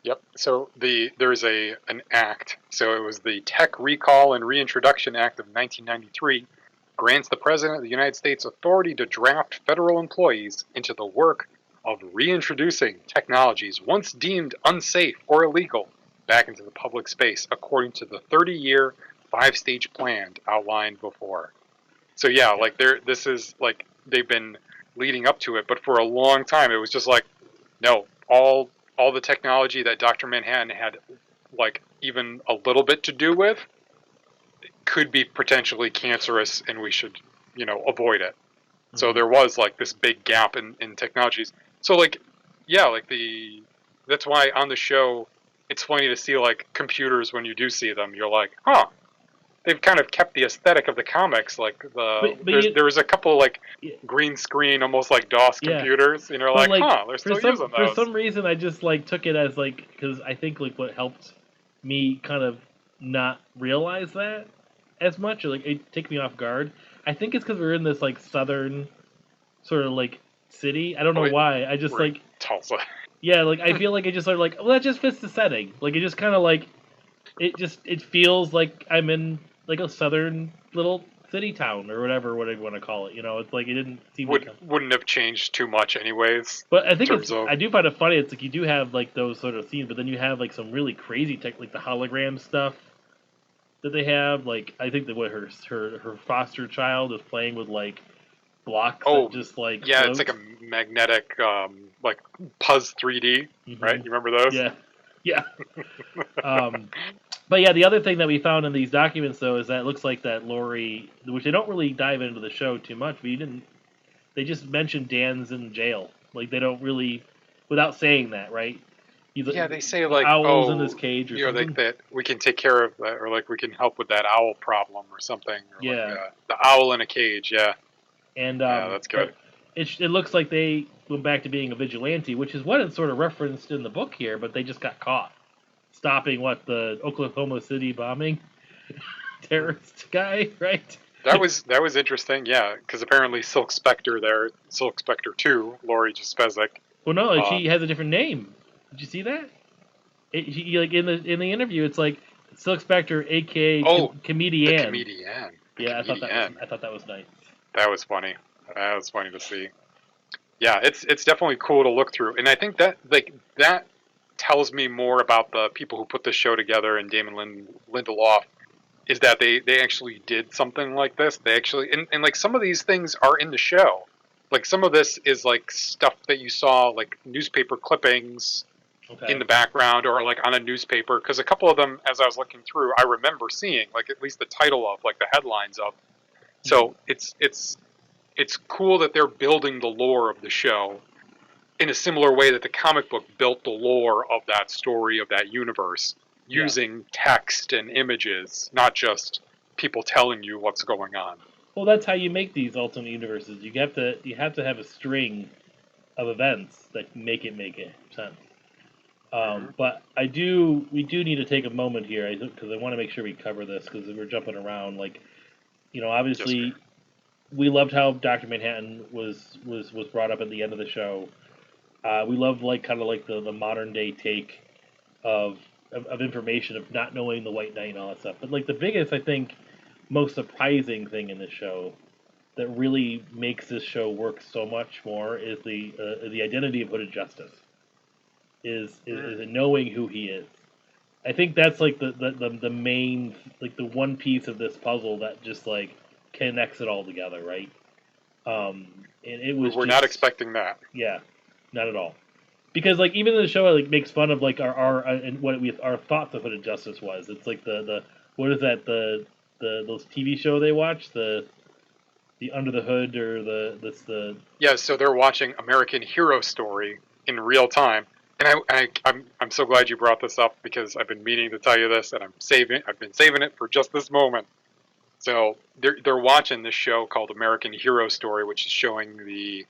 Yep. So there's an act. So it was the Tech Recall and Reintroduction Act of 1993 grants the President of the United States authority to draft federal employees into the work of reintroducing technologies once deemed unsafe or illegal back into the public space according to the 30-year five-stage plan outlined before. So yeah, Yeah. like this is like they've been leading up to it, but for a long time it was just like no, all the technology that Dr. Manhattan had like even a little bit to do with could be potentially cancerous and we should, avoid it. So Mm-hmm. there was like this big gap in technologies. So like yeah, like that's why on the show it's funny to see like computers when you do see them, you're like, huh, they've kind of kept the aesthetic of the comics. Like But there was a couple of like yeah, green screen, almost like DOS yeah. computers, and you're But like, like huh, they're still using for those. some reason, I just like took it as like because I think like what helped me kind of not realize that as much or like it take me off guard. I think it's because we're in this like southern sort of like city. I don't Oh, know why. I just we're in like Tulsa. yeah, like I feel like it just sort of like well that just fits the setting. Like it just kind of like it feels like I'm in like a southern little city town or whatever what I want to call it. You know, it's like it didn't seem to come. Wouldn't have changed too much, anyways. But I In think it's terms of I do find it funny. It's like you do have like those sort of scenes, but then you have like some really crazy tech, like the hologram stuff that they have. Like I think that what her foster child is playing with like blocks that oh just like yeah, it's like float. a magnetic like Puzz 3D, right? Hmm. You remember those? Yeah, yeah. Um, but yeah, the other thing that we found in these documents though is that it looks like that Lori, which they don't really dive into the show too much, but you didn't. They just mentioned Dan's in jail. Like they don't really, without saying that, right? He's Yeah, they say the like, owl's in his oh, cage or like something. that we can take care of that, or like we can help with that owl problem or something, or like Yeah, the owl in a cage. Yeah, and yeah, that's good. but it looks like they went back to being a vigilante, which is what it's sort of referenced in the book here. But they just got caught stopping what the Oklahoma City bombing terrorist guy, right? That was interesting. Yeah, because apparently Silk Spectre there, Silk Spectre 2, Laurie Jaspezek. Well, no, she Um, has a different name. Did you see that? Like in the interview, it's like Silk Spectre, aka oh, the comedian. comedian, the Yeah, comedian. I thought that was nice. That was funny. That was funny to see. Yeah, it's definitely cool to look through, and I think that like that tells me more about the people who put this show together and Damon Lindelof is that they actually did something like this. They actually and like some of these things are in the show. Like some of this is like stuff that you saw like newspaper clippings in Okay. the background or like on a newspaper because a couple of them as I was looking through I remember seeing like at least the title of like the headlines of. Hmm. So it's cool that they're building the lore of the show in a similar way that the comic book built the lore of that story of that universe Yeah. using text and images, not just people telling you what's going on. Well, that's how you make these alternate universes. You have to have a string of events that make it sense. Hmm. But we do need to take a moment here, because I want to make sure we cover this because we're jumping around. Like, Yes, we obviously, are. we loved how Doctor Manhattan was brought up at the end of the show. We love like kind of like the modern day take of, of information of not knowing the White Knight and all that stuff. But like the biggest, I think, most surprising thing in this show that really makes this show work so much more is the identity of Hooded Justice. Mm. Is knowing who he is. I think that's like the main, like the one piece of this puzzle that just like connects it all together, right? And it We was were not just, expecting that. yeah, not at all. Because like even the show like makes fun of like our and what we our thoughts of Hooded Justice was. It's like the what is that the those TV show they watch, the Under the Hood, or the Yeah, so they're watching American Hero Story in real time, and I'm so glad you brought this up because I've been meaning to tell you this, and I've been saving it for just this moment. So they're watching this show called American Hero Story, which is showing the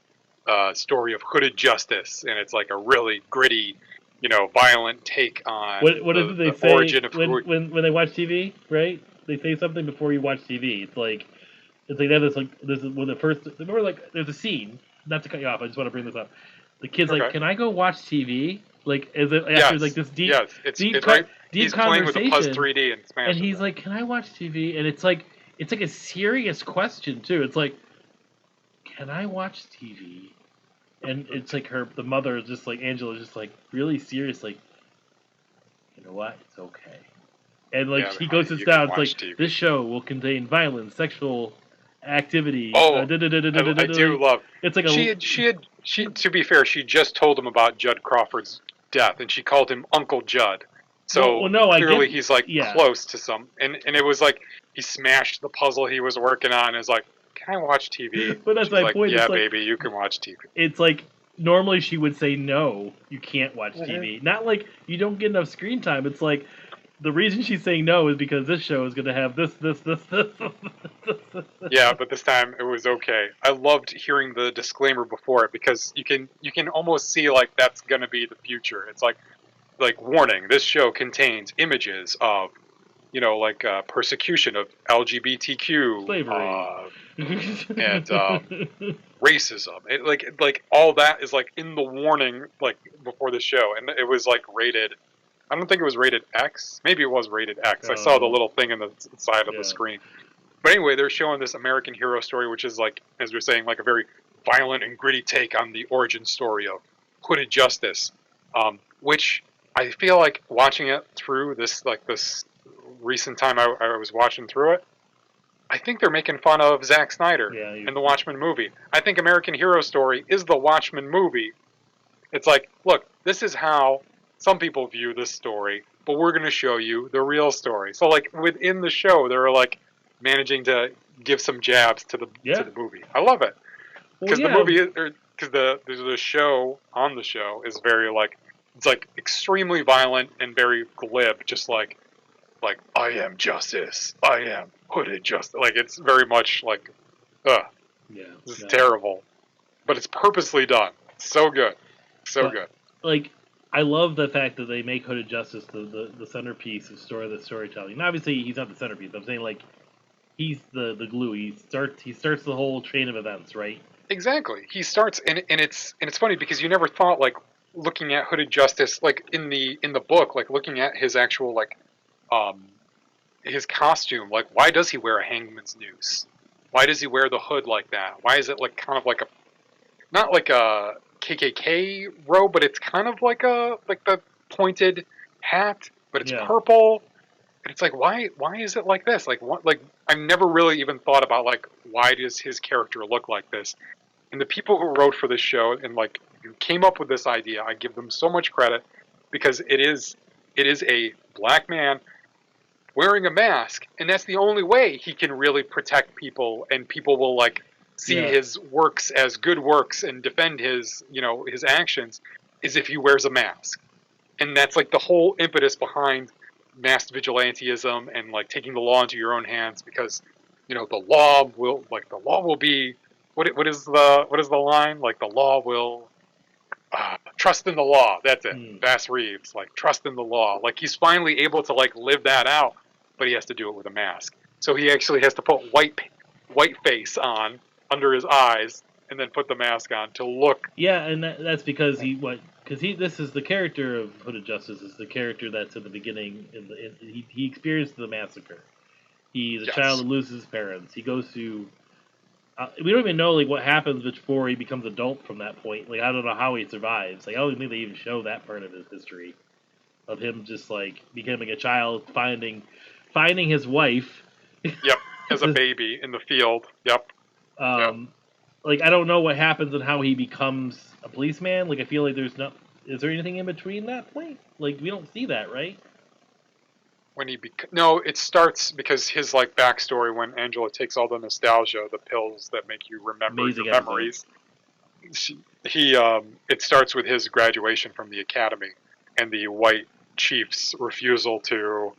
story of Hooded Justice, and it's like a really gritty, violent take on what is the it they the say origin of who. when they watch TV, right? They say something before you watch TV. It's like they have this like this is when the first remember like there's a scene. Not to cut you off, I just want to bring this up. The kid's like, Okay. "Can I go watch TV?" Like, is it after like Yes. this Yes. It's right. deep He's playing with the Puzz conversation, 3D and and smashes he's it. like, "Can I watch TV?" And it's like a serious question too. It's like, "Can I watch TV?" And it's like the mother is just like Angela, is just like really serious, like, you know what? It's okay. And like Yeah, he goes honey, sits you can down. It's like watch TV. this show will contain violence, sexual activity. Oh, I do love. It's like a She. To be fair, she just told him about Judd Crawford's death, and she called him Uncle Judd. well So no, I get, clearly, he's like yeah, close to some. And it was like he smashed the puzzle he was working on. And is like, can I watch TV? but that's She's my like, point. yeah, baby, you can watch TV. It's like normally she would say no, you can't watch Hmm. TV. Not like you don't get enough screen time. It's like the reason she's saying no is because this show is going to have this. Yeah, but this time it was okay. I loved hearing the disclaimer before it because you can almost see like that's gonna be the future. It's like warning: this show contains images of like persecution of LGBTQ Slavery. and racism. Like all that is like in the warning like before the show, and it was like rated. I don't think it was rated X. Maybe it was rated X. I saw the Oh, little thing in the side of the yeah. screen. But anyway, they're showing this American Hero Story, which is like, as we're saying, like a very violent and gritty take on the origin story of Hooded Justice, which I feel like watching it through this recent time I was watching through it. I think they're making fun of Zack Snyder Yeah, in the Watchmen movie. I think American Hero Story is the Watchmen movie. It's like, look, this is how some people view this story, but we're going to show you the real story. So like within the show, they're like managing to give some jabs to yeah. the movie. I love it Well, because the yeah. movie because the show on the show is very like it's like extremely violent and very glib, just like I am justice, I am hooded justice. Like it's very much like, ugh, Yeah. this is No. terrible, but it's purposely done. So good, so But good. like, I love the fact that they make Hooded Justice the centerpiece of the storytelling. And obviously, he's not the centerpiece. I'm saying like he's the glue. He starts the whole chain of events, right? Exactly. He starts and it's funny because you never thought like looking at Hooded Justice like in the book like looking at his actual like um his costume like why does he wear a hangman's noose? Why does he wear the hood like that? Why is it like kind of like a not like a KKK robe but it's kind of like a like the pointed hat but it's Yeah. purple and it's like why is it like this? Like what like I've never really even thought about like why does his character look like this? And the people who wrote for this show and like who came up with this idea, I give them so much credit because it is a black man wearing a mask, and that's the only way he can really protect people, and people will like see Yeah. his works as good works and defend his his actions is if he wears a mask, and that's like the whole impetus behind mass vigilantism and like taking the law into your own hands because the law will be what is the line? Like the law will trust in the law. That's it. Hmm. Bass Reeves, like trust in the law. Like he's finally able to like live that out, but he has to do it with a mask. So he actually has to put white face on under his eyes and then put the mask on to look. Yeah, and that's because this is the character of Hooded Justice is the character that's in the beginning. He experienced the massacre. He's a child Yes. that loses his parents. He goes to. We don't even know like what happens before he becomes adult from that point. Like I don't know how he survives. Like I don't think they even show that part of his history of him just like becoming a child, finding his wife. Yep. As a baby in the field. Yep. Yep. um, like I don't know what happens and how he becomes a policeman. Like I feel like there's no. Is there anything in between that point? Like we don't see that, right? When no, it starts because his like backstory when Angela takes all the nostalgia, the pills that make you remember Amazing your episode. memories. He it starts with his graduation from the academy and the white chief's refusal to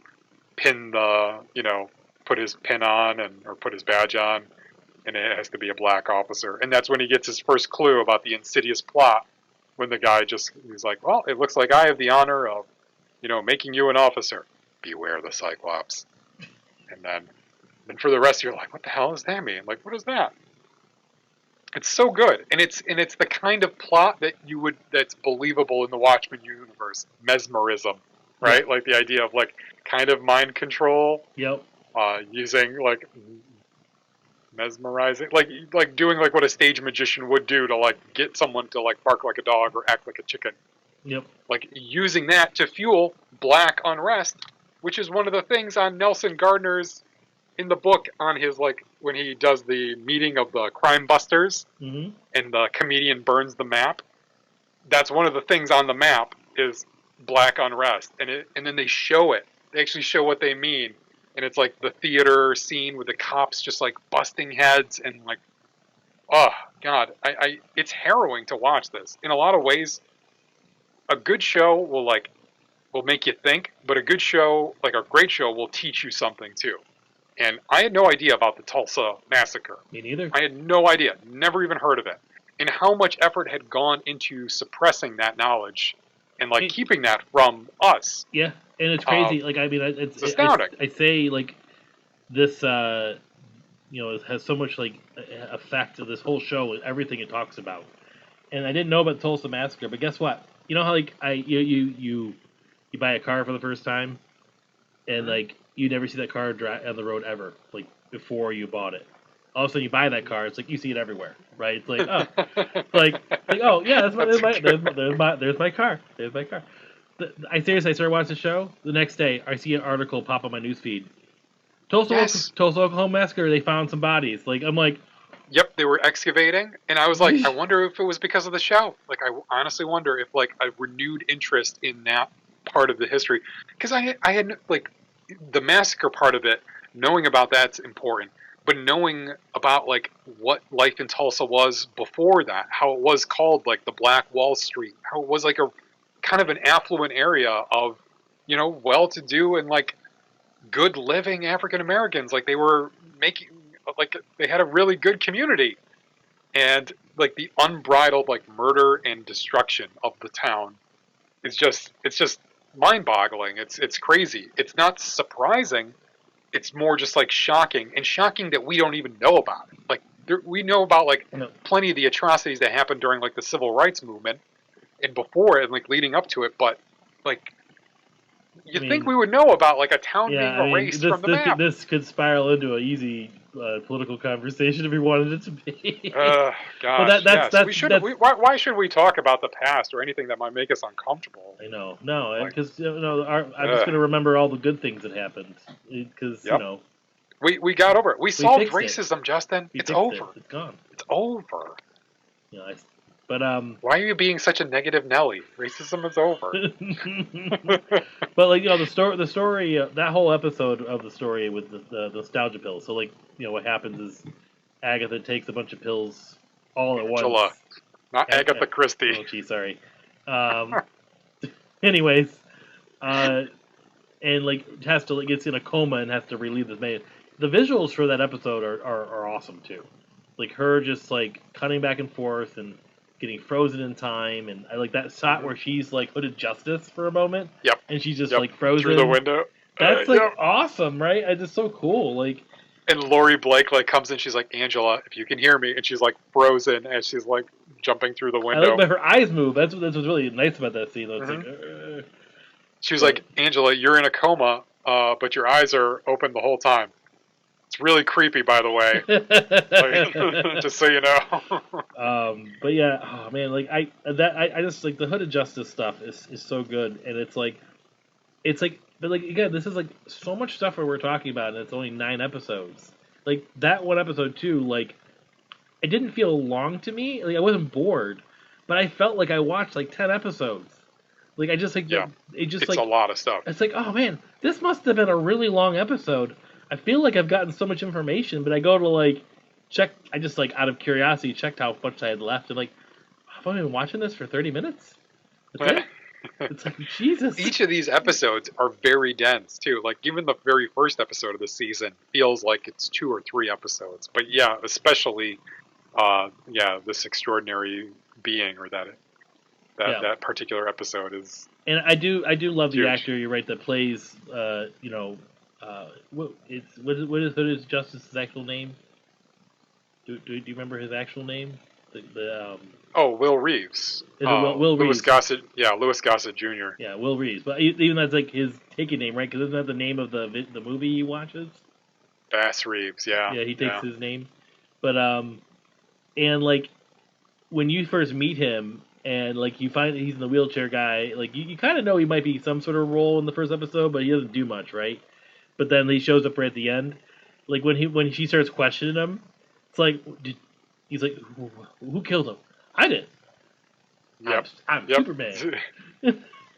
pin the put his pin on or put his badge on, and it has to be a black officer, and that's when he gets his first clue about the insidious plot. When the guy he's like, well, it looks like I have the honor of making you an officer. Beware the Cyclops. And then for the rest, you're like, what the hell does that mean? Like, what is that? It's so good, and it's the kind of plot that's believable in the Watchmen universe. Mesmerism, right? Yep. Like the idea of like kind of mind control, Yep. using like mesmerizing, like doing like what a stage magician would do to like get someone to like bark like a dog or act like a chicken. Yep. Like using that to fuel black unrest, which is one of the things on Nelson Gardner's in the book on his like when he does the meeting of the crime busters Mm-hmm. and the comedian burns the map. That's one of the things on the map is black unrest, and then they show it. They actually show what they mean, and it's like the theater scene with the cops just like busting heads and like, oh god, I it's harrowing to watch this. In a lot of ways, a good show will make you think, but a good show, like a great show, will teach you something too. And I had no idea about the Tulsa Massacre. Me neither. I had no idea, never even heard of it, and how much effort had gone into suppressing that knowledge and like keeping that from us. Yeah, and it's crazy. Like I mean, It's astounding. I say like this. It has so much like effect of this whole show and everything it talks about. And I didn't know about Tulsa Massacre, but guess what? You know how like you buy a car for the first time, and like you never see that car drive on the road ever, like before you bought it. All of a sudden you buy that car, it's like you see it everywhere, right? It's like like oh yeah, there's my car, there's my car. I started watching the show. The next day, I see an article pop on my newsfeed. Tulsa, Oklahoma Massacre. They found some bodies. Like I'm like, yep, they were excavating, and I was like, I wonder if it was because of the show. Like, I honestly wonder if like a renewed interest in that part of the history, because I had like the massacre part of it. Knowing about that's important, but knowing about like what life in Tulsa was before that, how it was called like the Black Wall Street, how it was like a kind of an affluent area of well-to-do and like good living African Americans. Like they were making like they had a really good community, and like the unbridled like murder and destruction of the town is just mind-boggling. It's crazy. It's not surprising. It's more just like shocking, and shocking that we don't even know about it. Like we know about like plenty of the atrocities that happened during like the civil rights movement and before it and like leading up to it, but like think we would know about like a town being erased from the map. This could spiral into an easy political conversation if we wanted it to be. Gosh, well, why should we talk about the past or anything that might make us uncomfortable? I know, no, because I'm just going to remember all the good things that happened. Because we got over it. We solved racism, Justin. It's over. It's gone. It's over. But why are you being such a negative Nelly? Racism is over. But like the story, that whole episode of the story with the nostalgia pills. So like what happens is Agatha takes a bunch of pills all at once. Not Agatha Christie. Oh, gee, sorry. Anyways, and like has to gets in a coma and has to relieve this man. the visuals for that episode are awesome too. Like her just like cutting back and forth and getting frozen in time, and I like that shot where she's like hooded justice for a moment, Yep. and she's just Yep. like frozen Through the window. That's like Yep. awesome, right? It's just so cool. Like, And Lori Blake like comes in, she's like, Angela, if you can hear me, and she's like frozen as she's like jumping through the I like window. that her eyes move. That's what's really nice about that scene. It's She was like, Angela, you're in a coma, but your eyes are open the whole time. It's really creepy, by the way. Like, just so you know. but yeah, oh man, like I just like the Hooded Justice stuff is so good, and but like again, this is like so much stuff where we're talking about, and it's only 9 episodes. Like that one episode too, like it didn't feel long to me. Like I wasn't bored, but I felt like I watched like 10 episodes. Like I just like Yeah. it just It's like a lot of stuff. it's like, oh man, this must have been a really long episode. I feel like I've gotten so much information, but I go to like check. I just like out of curiosity checked how much I had left, and like I've only been watching this for 30 minutes. That's it. It's like Jesus. Each of these episodes are very dense too. Like even the very first episode of the season feels like it's 2 or 3 episodes. But yeah, especially this extraordinary being or that particular episode is. And I do love the huge. actor. You're right that plays. What is Hood's Justice's actual name? Do you remember his actual name? Will Reeves. Is it Will Louis Reeves? Gossett. Yeah, Louis Gossett Jr. Yeah, Will Reeves. But even that's like his taken name, right? Because isn't that the name of the movie he watches? Bass Reeves. Yeah. Yeah, he takes his name. But and like when you first meet him, and like you find that he's in the wheelchair guy, like you kind of know he might be some sort of role in the first episode, but he doesn't do much, right? But then he shows up right at the end. Like when she starts questioning him, it's like he's like, who killed him? I did. Yep. I'm Superman.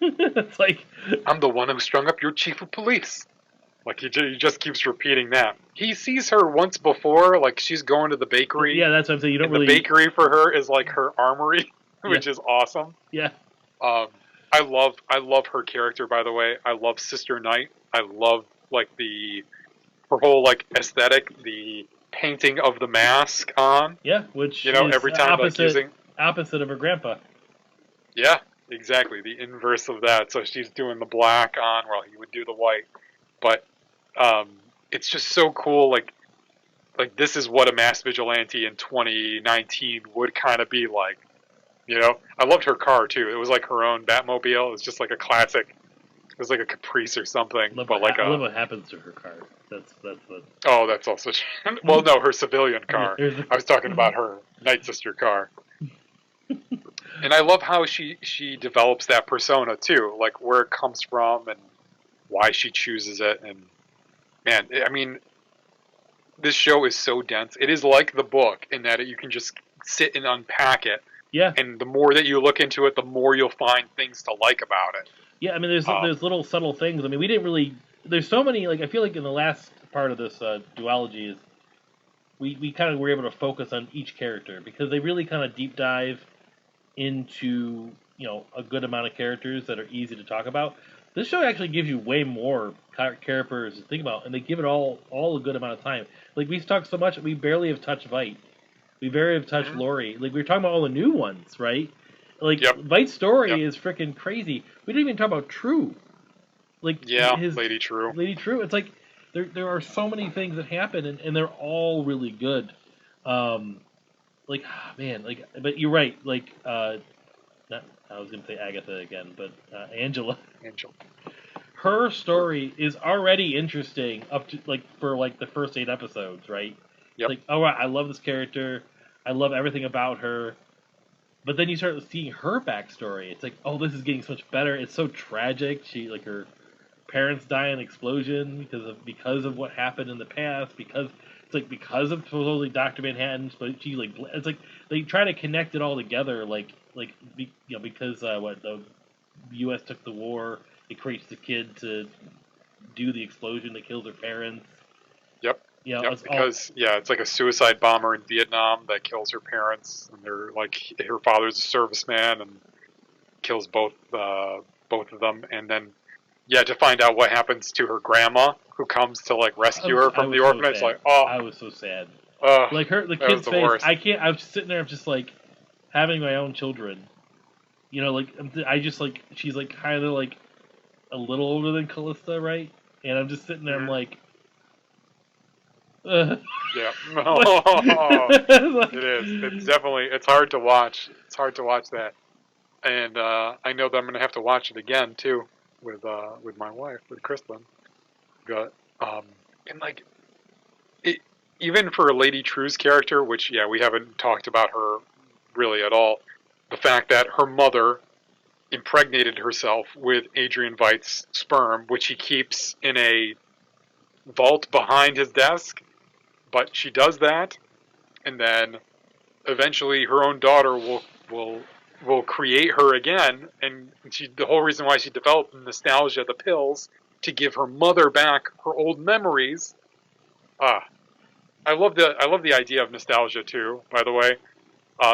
It's like I'm the one who strung up your chief of police. Like he just keeps repeating that. He sees her once before, like she's going to the bakery. Yeah, that's what I'm saying. You don't and really. The bakery for her is like her armory, which is awesome. Yeah. I love her character. By the way, I love Sister Night. I love like her whole like aesthetic, the painting of the mask on. Yeah, which is every time opposite of her grandpa. Yeah, exactly. The inverse of that. So she's doing the black on while he would do the white. But it's just so cool. Like this is what a mass vigilante in 2019 would kind of be like. I loved her car too. It was like her own Batmobile. It was just like a classic. It was like a Caprice or something. I love what happens to her car. That's what. Oh, that's also. Well, no, her civilian car. I was talking about her Night Sister car. And I love how she develops that persona too, like where it comes from and why she chooses it. And man, I mean, this show is so dense. It is like the book in that you can just sit and unpack it. Yeah. And the more that you look into it, the more you'll find things to like about it. Yeah, I mean, there's little subtle things. I mean, we didn't really. There's so many. Like, I feel like in the last part of this duology is we kind of were able to focus on each character because they really kind of deep dive into a good amount of characters that are easy to talk about. This show actually gives you way more characters to think about, and they give it all a good amount of time. Like we've talked so much, we barely have touched Vite. We barely have touched Lori. Like we were talking about all the new ones, right? Like Vite's story is freaking crazy. We didn't even talk about True. Like Lady True. Lady True. It's like there are so many things that happen, and they're all really good. But you're right. Like, I was gonna say Agatha again, but Angela. Her story is already interesting up to for the first 8 episodes, right? Yep. Like, all right, I love this character. I love everything about her. But then you start seeing her backstory. It's like, oh, this is getting so much better. It's so tragic. Her parents die in an explosion because of what happened in the past. Because of supposedly Dr. Manhattan, but it's like they try to connect it all together. Because the U.S. took the war, it creates the kid to do the explosion that kills her parents. Yep. It's like a suicide bomber in Vietnam that kills her parents, and they're like her father's a serviceman and kills both of them, and then yeah, to find out what happens to her grandma, who comes to like rescue her I from the was so orphanage. sad. Like, oh, I was so sad. uh, Like the that was kid's the face. worst. I can't. I was just sitting there. I'm just like having my own children. You know, like I just like she's like kind of like a little older than Callista, right? And I'm just sitting there. I'm Hmm. like, uh, Yeah, like, it like, is. It's definitely. It's hard to watch. It's hard to watch that, and I know that I'm gonna have to watch it again too with my wife, with Kristen. But and like it, even for Lady True's character, which yeah, we haven't talked about her really at all. The fact that her mother impregnated herself with Adrian Veidt's sperm, which he keeps in a vault behind his desk, but she does that, and then eventually her own daughter will will create her again, and the whole reason why she developed nostalgia, the pills, to give her mother back her old memories. Ah, I love the idea of nostalgia too. By the way,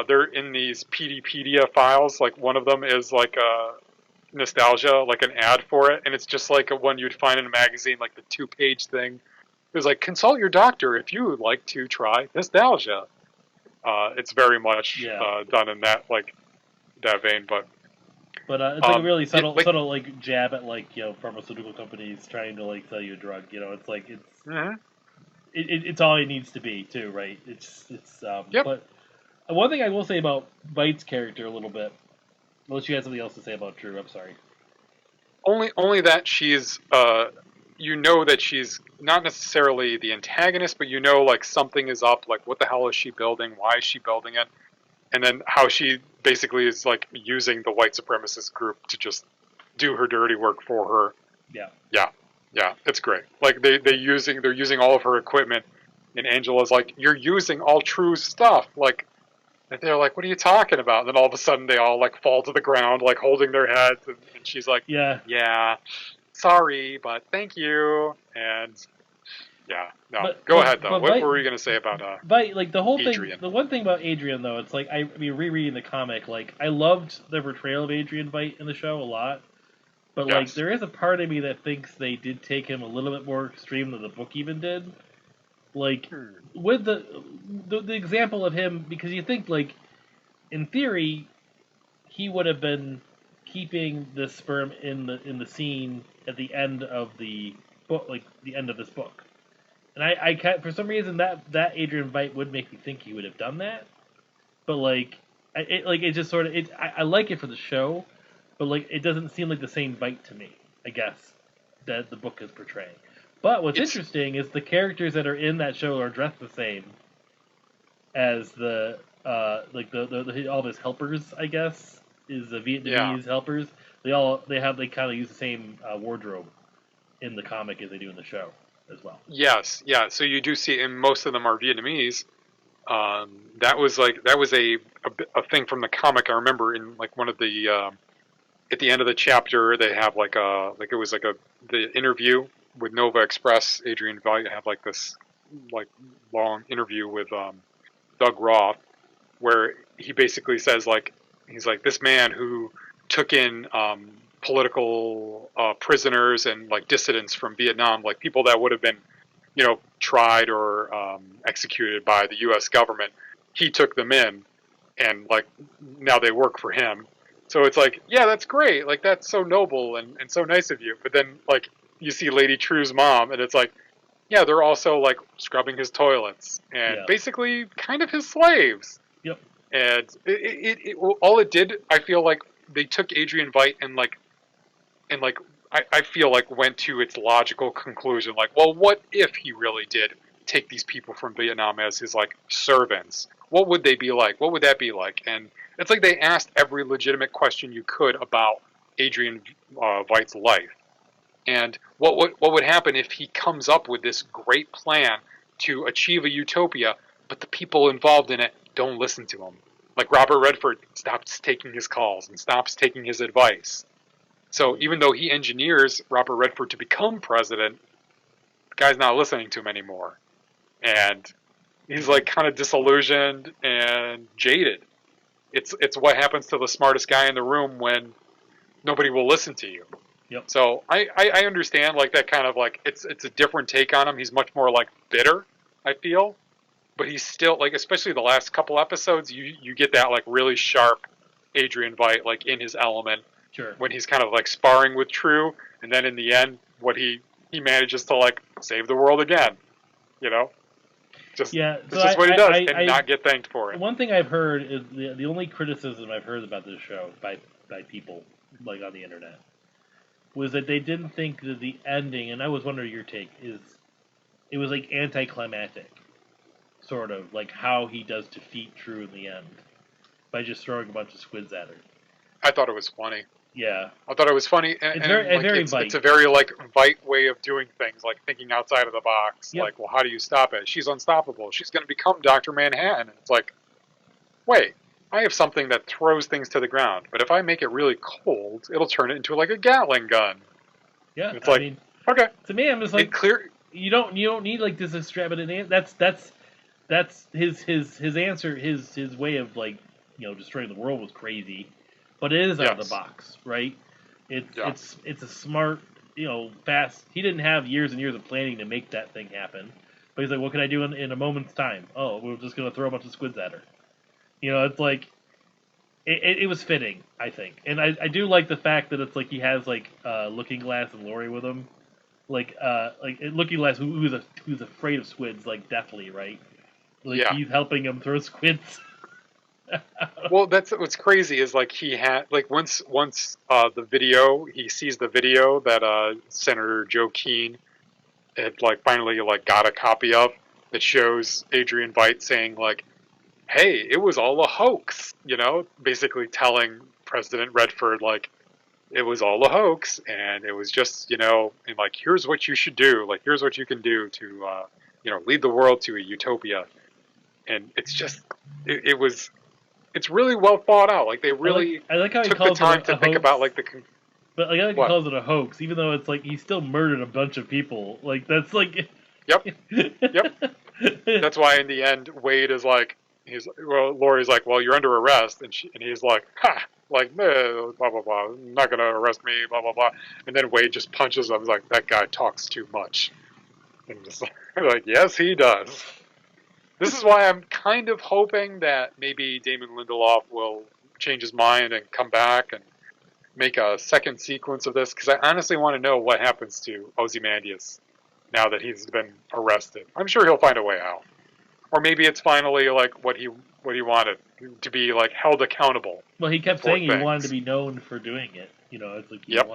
they're in these PDpedia files. Like one of them is like a nostalgia, like an ad for it, and it's just like a one you'd find in a magazine, like the 2-page thing. It was like consult your doctor if you would like to try nostalgia. It's very much yeah. done in that vein, but But it's like a really yeah, subtle, like subtle like jab at like pharmaceutical companies trying to like sell you a drug. You know, it's like mhm, it's all it needs to be too, right? It's. yep. But one thing I will say about Veidt's character a little bit, unless you had something else to say about Drew, I'm sorry. Only that she's you know that she's not necessarily the antagonist, but you know like something is up. Like what the hell is she building? Why is she building it? And then how she basically is like using the white supremacist group to just do her dirty work for her. Yeah. Yeah, yeah, it's great. Like they're using all of her equipment, and Angela's like, "You're using all true stuff." Like, and they're like, "What are you talking about?" And then all of a sudden, they all like fall to the ground, like holding their heads, and she's like, Yeah. "Yeah, sorry, but thank you." And yeah, no, But go ahead though. but What Veidt, were you gonna say about like the whole thing, Adrian? the one thing about Adrian though, it's like I mean rereading the comic, like I loved the portrayal of Adrian Veidt in the show a lot. But like, Yes. there is a part of me that thinks they did take him a little bit more extreme than the book even did. Like, Hmm. with the example of him, because you think like, in theory, he would have been keeping the sperm in the scene at the end of the book, like the end of this book. And I can't, for some reason that Adrian Veidt would make me think he would have done that. But it just sort of I like it for the show, but like it doesn't seem like the same bite to me. I guess that the book is portraying. But what's It's interesting is the characters that are in that show are dressed the same as the like the all of his helpers. I guess is the yeah. Vietnamese helpers. They kind of use the same wardrobe in the comic as they do in the show as well. Yes, yeah. So you do see, and most of them are Vietnamese. That was like that was a thing from the comic. I remember in like one of the at the end of the chapter they have like a like it was like a the interview with Nova Express. Adrian Veidt had like this like long interview with Doug Roth where he basically says like he's like this man who took in political prisoners and like dissidents from Vietnam, like people that would have been tried or executed by the U.S. government. He took them in, and like now they work for him. So it's like, yeah, that's great. Like that's so noble and so nice of you. But then like you see Lady True's mom, and it's like, yeah, they're also like scrubbing his toilets and Yeah. basically kind of his slaves. Yep. And all it did, I feel like they took Adrian Veidt and like I feel like went to its logical conclusion. Like, well, what if he really did take these people from Vietnam as his like servants? What would they be like? What would that be like? And it's like they asked every legitimate question you could about Adrian Veidt's life. And what would happen if he comes up with this great plan to achieve a utopia, but the people involved in it don't listen to him? Like Robert Redford stops taking his calls and stops taking his advice. So even though he engineers Robert Redford to become president, the guy's not listening to him anymore. And he's like kind of disillusioned and jaded. It's what happens to the smartest guy in the room when nobody will listen to you. Yep. So I understand like that kind of like it's a different take on him. He's much more like bitter, I feel, but he's still like, especially the last couple episodes, you get that like really sharp Adrian Veidt like in his element Sure. when he's kind of like sparring with True, and then in the end, what he manages to like save the world again. You know, just Yeah. it's So just what he does, I and not get thanked for it. one thing I've heard is the only criticism I've heard about this show by people like on the internet was that they didn't think that the ending, and I was wondering your take, is it was like anticlimactic, sort of like how he does defeat True in the end by just throwing a bunch of squids at her. I thought it was funny. Yeah, I thought it was funny, it's and like very it's Veidt. a very like Veidt way of doing things, like thinking outside of the box. Yep. Like, well, how do you stop it? She's unstoppable. She's going to become Doctor Manhattan. And it's like, wait, I have something that throws things to the ground, but if I make it really cold, it'll turn it into like a Gatling gun. Yeah, And it's I like, mean, okay, to me, I'm just it like, clear. you don't need like this extravagant. That's his answer. His way of like destroying the world was crazy, but it is out of the Yes, box, right? It's yes, it's a smart, fast. He didn't have years and years of planning to make that thing happen, but he's like, what can I do in a moment's time? Oh, we're just gonna throw a bunch of squids at her. It's like it was fitting, I think, and I do like the fact that it's like he has like Looking Glass and Lori with him, like Looking Glass who's afraid of squids like deathly, right? Like yeah. he's helping him throw squids. Well, that's what's crazy is like he had like once the video he sees the video that Senator Joe Keane had like finally like got a copy of that shows Adrian Veidt saying like, "Hey, it was all a hoax," basically telling President Redford like it was all a hoax and it was just and like here's what you should do, like here's what you can do to lead the world to a utopia, and it's just it was it's really well thought out. Like they really I like how he took the calls it time a to think hoax, about like the but like I like he what. calls it a hoax, even though it's like he still murdered a bunch of people. Like that's like. Yep, yep. That's why in the end Wade is like Lori's like, well, you're under arrest, and he's like, ha, like blah blah blah, not gonna arrest me, blah blah blah, and then Wade just punches him. He's like, that guy talks too much, and just like yes, he does. This is why I'm kind of hoping that maybe Damon Lindelof will change his mind and come back and make a second sequence of this, because I honestly want to know what happens to Ozymandias now that he's been arrested. I'm sure he'll find a way out, or maybe it's finally like what he wanted to be like held accountable Well, he kept for saying he wanted to things. be known for doing it. It's like Yep,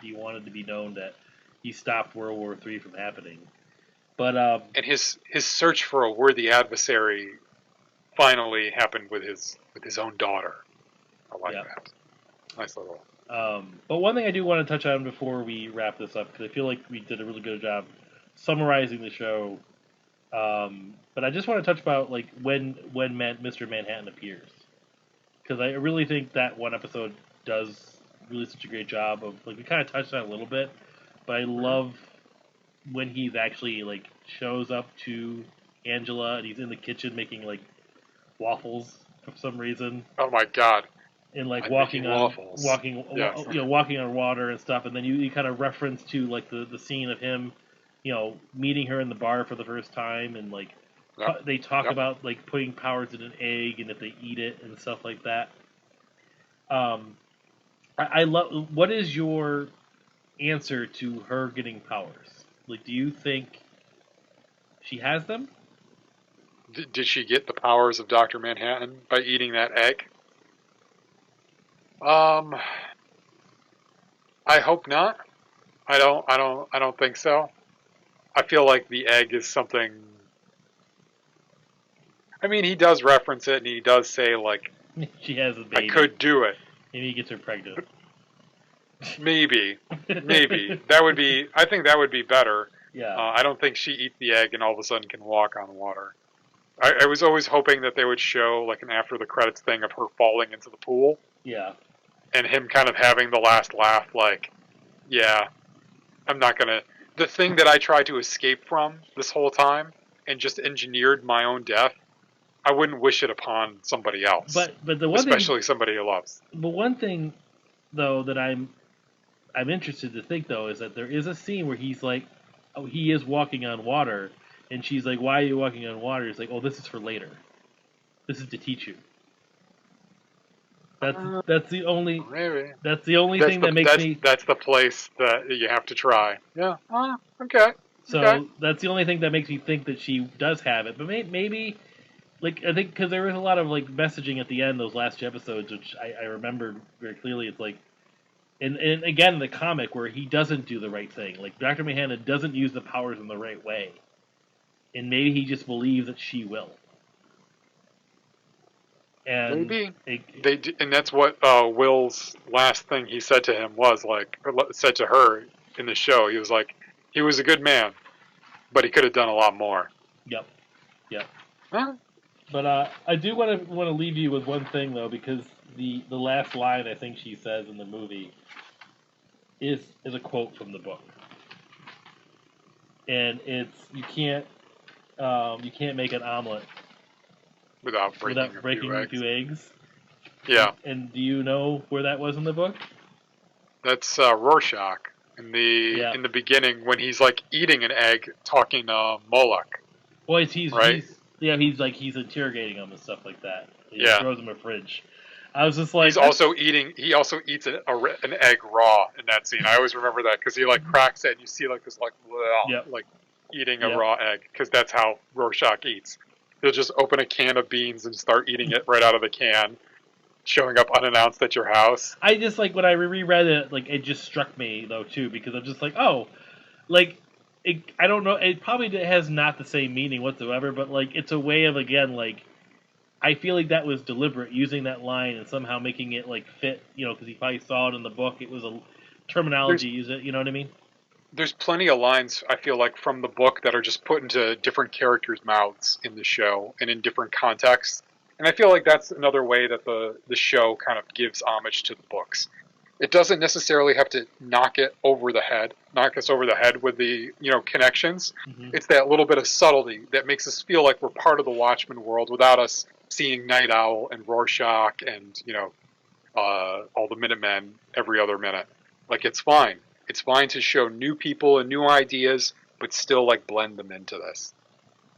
he wanted to be known that he stopped World War III from happening. But and his search for a worthy adversary finally happened with his own daughter. I like yeah. that. Nice little. But one thing I do want to touch on before we wrap this up, because I feel like we did a really good job summarizing the show. But I just want to touch about like when Mr. Manhattan appears, because I really think that one episode does really such a great job of like we kind of touched on it a little bit, but I Mhm. love when he's actually like shows up to Angela and he's in the kitchen making like waffles for some reason Oh my God, and like I'm making waffles. Yes. walking on water and stuff, and then you kind of reference to like the scene of him meeting her in the bar for the first time, and like Yep. they talk Yep. about like putting powers in an egg and if they eat it and stuff like that. um I love. What is your answer to her getting powers? Like, do you think she has them? Did she get the powers of Doctor Manhattan by eating that egg? Um, I hope not. I don't think so. I feel like the egg is something. I mean, he does reference it, and he does say like, She has a "I baby. could do it." Maybe he gets her pregnant. Maybe, maybe that would be. I think that would be better. Yeah, I don't think she eats the egg and all of a sudden can walk on water. I was always hoping that they would show like an after the credits thing of her falling into the pool yeah. and him kind of having the last laugh, like, "Yeah, I'm not gonna." The thing that I tried to escape from this whole time and just engineered my own death, I wouldn't wish it upon somebody else, But the one thing, especially somebody who loves. but one thing though that I'm I'm interested to think though is that there is a scene where he's like, oh, he is walking on water, and she's like, "Why are you walking on water?" He's like, "Oh, this is for later. This is to teach you." That's Uh, that's the only maybe that's the only thing that makes me. that's the place that you have to try. Yeah. Okay. Okay. So that's the only thing that makes me think that she does have it. But maybe like I think because there was a lot of like messaging at the end those last two episodes, which I remembered very clearly. It's like, and again the comic where he doesn't do the right thing. Like Dr. Manhattan doesn't use the powers in the right way, and maybe he just believes that she will. And Maybe it, and that's what Will's last thing he said to him was like, or said to her in the show. He was like, he was a good man, but he could have done a lot more. yep, yep. Huh? But I do want to leave you with one thing though, because the last line I think she says in the movie is a quote from the book, and it's you can't make an omelet Without breaking without a few breaking a eggs. few eggs. Yeah, And do you know where that was in the book? that's Rorschach Yeah. in the beginning when he's like eating an egg, talking to Moloch, Well, right? he's interrogating him and stuff like that. He Yeah. throws him a fridge. I was just like, He's also eating. He also eats an egg raw in that scene. I always remember that because he like cracks it, and you see like this like yep, like eating a yep. raw egg because that's how Rorschach eats. He'll just open a can of beans and start eating it right out of the can, showing up unannounced at your house. I just like when I reread it, like it just struck me though too because I'm just like, oh, like I don't know. It probably has not the same meaning whatsoever, but like it's a way of again like I feel like that was deliberate using that line and somehow making it like fit, because he probably saw it in the book. It was a There's terminology, use it, you know what I mean? there's plenty of lines I feel like from the book that are just put into different characters' mouths in the show and in different contexts. And I feel like that's another way that the show kind of gives homage to the books. It doesn't necessarily have to knock us over the head with the connections. Hmm. It's that little bit of subtlety that makes us feel like we're part of the Watchmen world without us seeing Night Owl and Rorschach and all the Minutemen every other minute. Like it's fine. It's fine to show new people and new ideas, but still like blend them into this.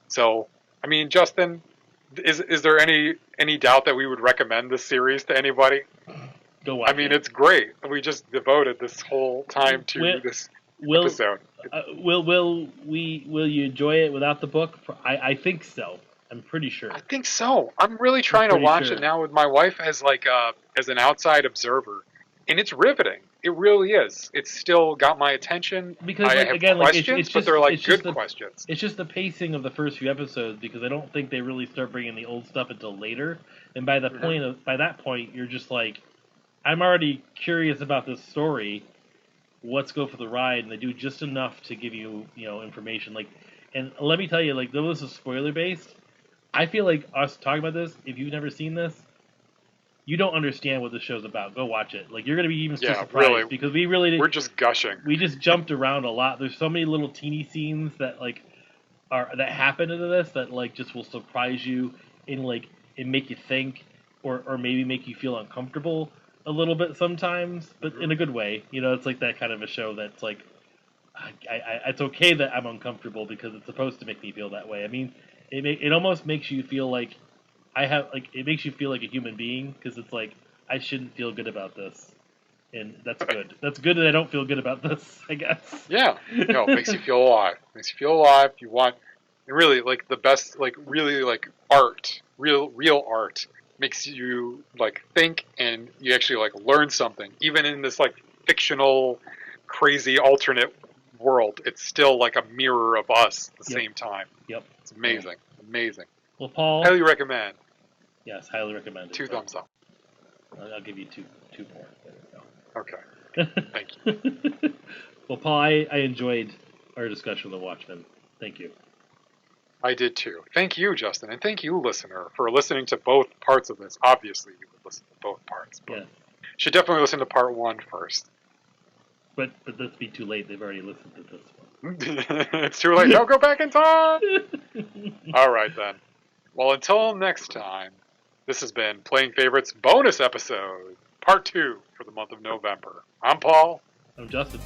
So, I mean, Justin, is there any doubt that we would recommend this series to anybody? Go I watch mean, it. it's great. We just devoted this whole time Will to this will episode. will you enjoy it without the book? I think so. I'm pretty sure. I think so. I'm really I'm trying to pretty watch sure it now with my wife as like as an outside observer, and it's riveting. It really is. It's still got my attention. because I like have again like questions, but they're like good questions. it's just the pacing of the first few episodes because I don't think they really start bringing the old stuff until later. And Hmm. by that point, you're just like, I'm already curious about this story. Let's go for the ride, and they do just enough to give you information. Like, and let me tell you, like though this is spoiler based, I feel like us talking about this. If you've never seen this, you don't understand what the show's about. Go watch it. Like you're gonna be even still Yeah, surprised really. because we really We're just gushing. we just jumped around a lot. There's so many little teeny scenes that like are that happen into this that like just will surprise you and like and make you think or maybe make you feel uncomfortable a little bit sometimes, but Hmm. in a good way. It's like that kind of a show that's like it's okay that I'm uncomfortable because it's supposed to make me feel that way. I mean, it almost makes you feel like it makes you feel like a human being because it's like I shouldn't feel good about this, and that's good. That's good that I don't feel good about this. I guess. Yeah, no, it makes you feel alive. Makes you feel alive. You want, and really like the best, like really like art, real art makes you like think and you actually like learn something. Even in this like fictional, crazy alternate world, it's still like a mirror of us at the Yep. same time. Yep. It's amazing, amazing. Well, Paul, Highly recommend. yes, highly recommended. Two thumbs up. I'll give you two more. Okay, There thank you. we go. Well, Paul, I enjoyed our discussion of the Watchmen. Thank you. I did too. Thank you, Justin, and thank you, listener, for listening to both parts of this. Obviously, you would listen to both parts, but Yeah, you should definitely listen to part one first. but let's be too late. They've already listened to this It's too late. Don't go back in time. one. All right, then. Well, until next time, this has been Playing Favorites bonus episode, part two for the month of November. I'm Paul. I'm Justin.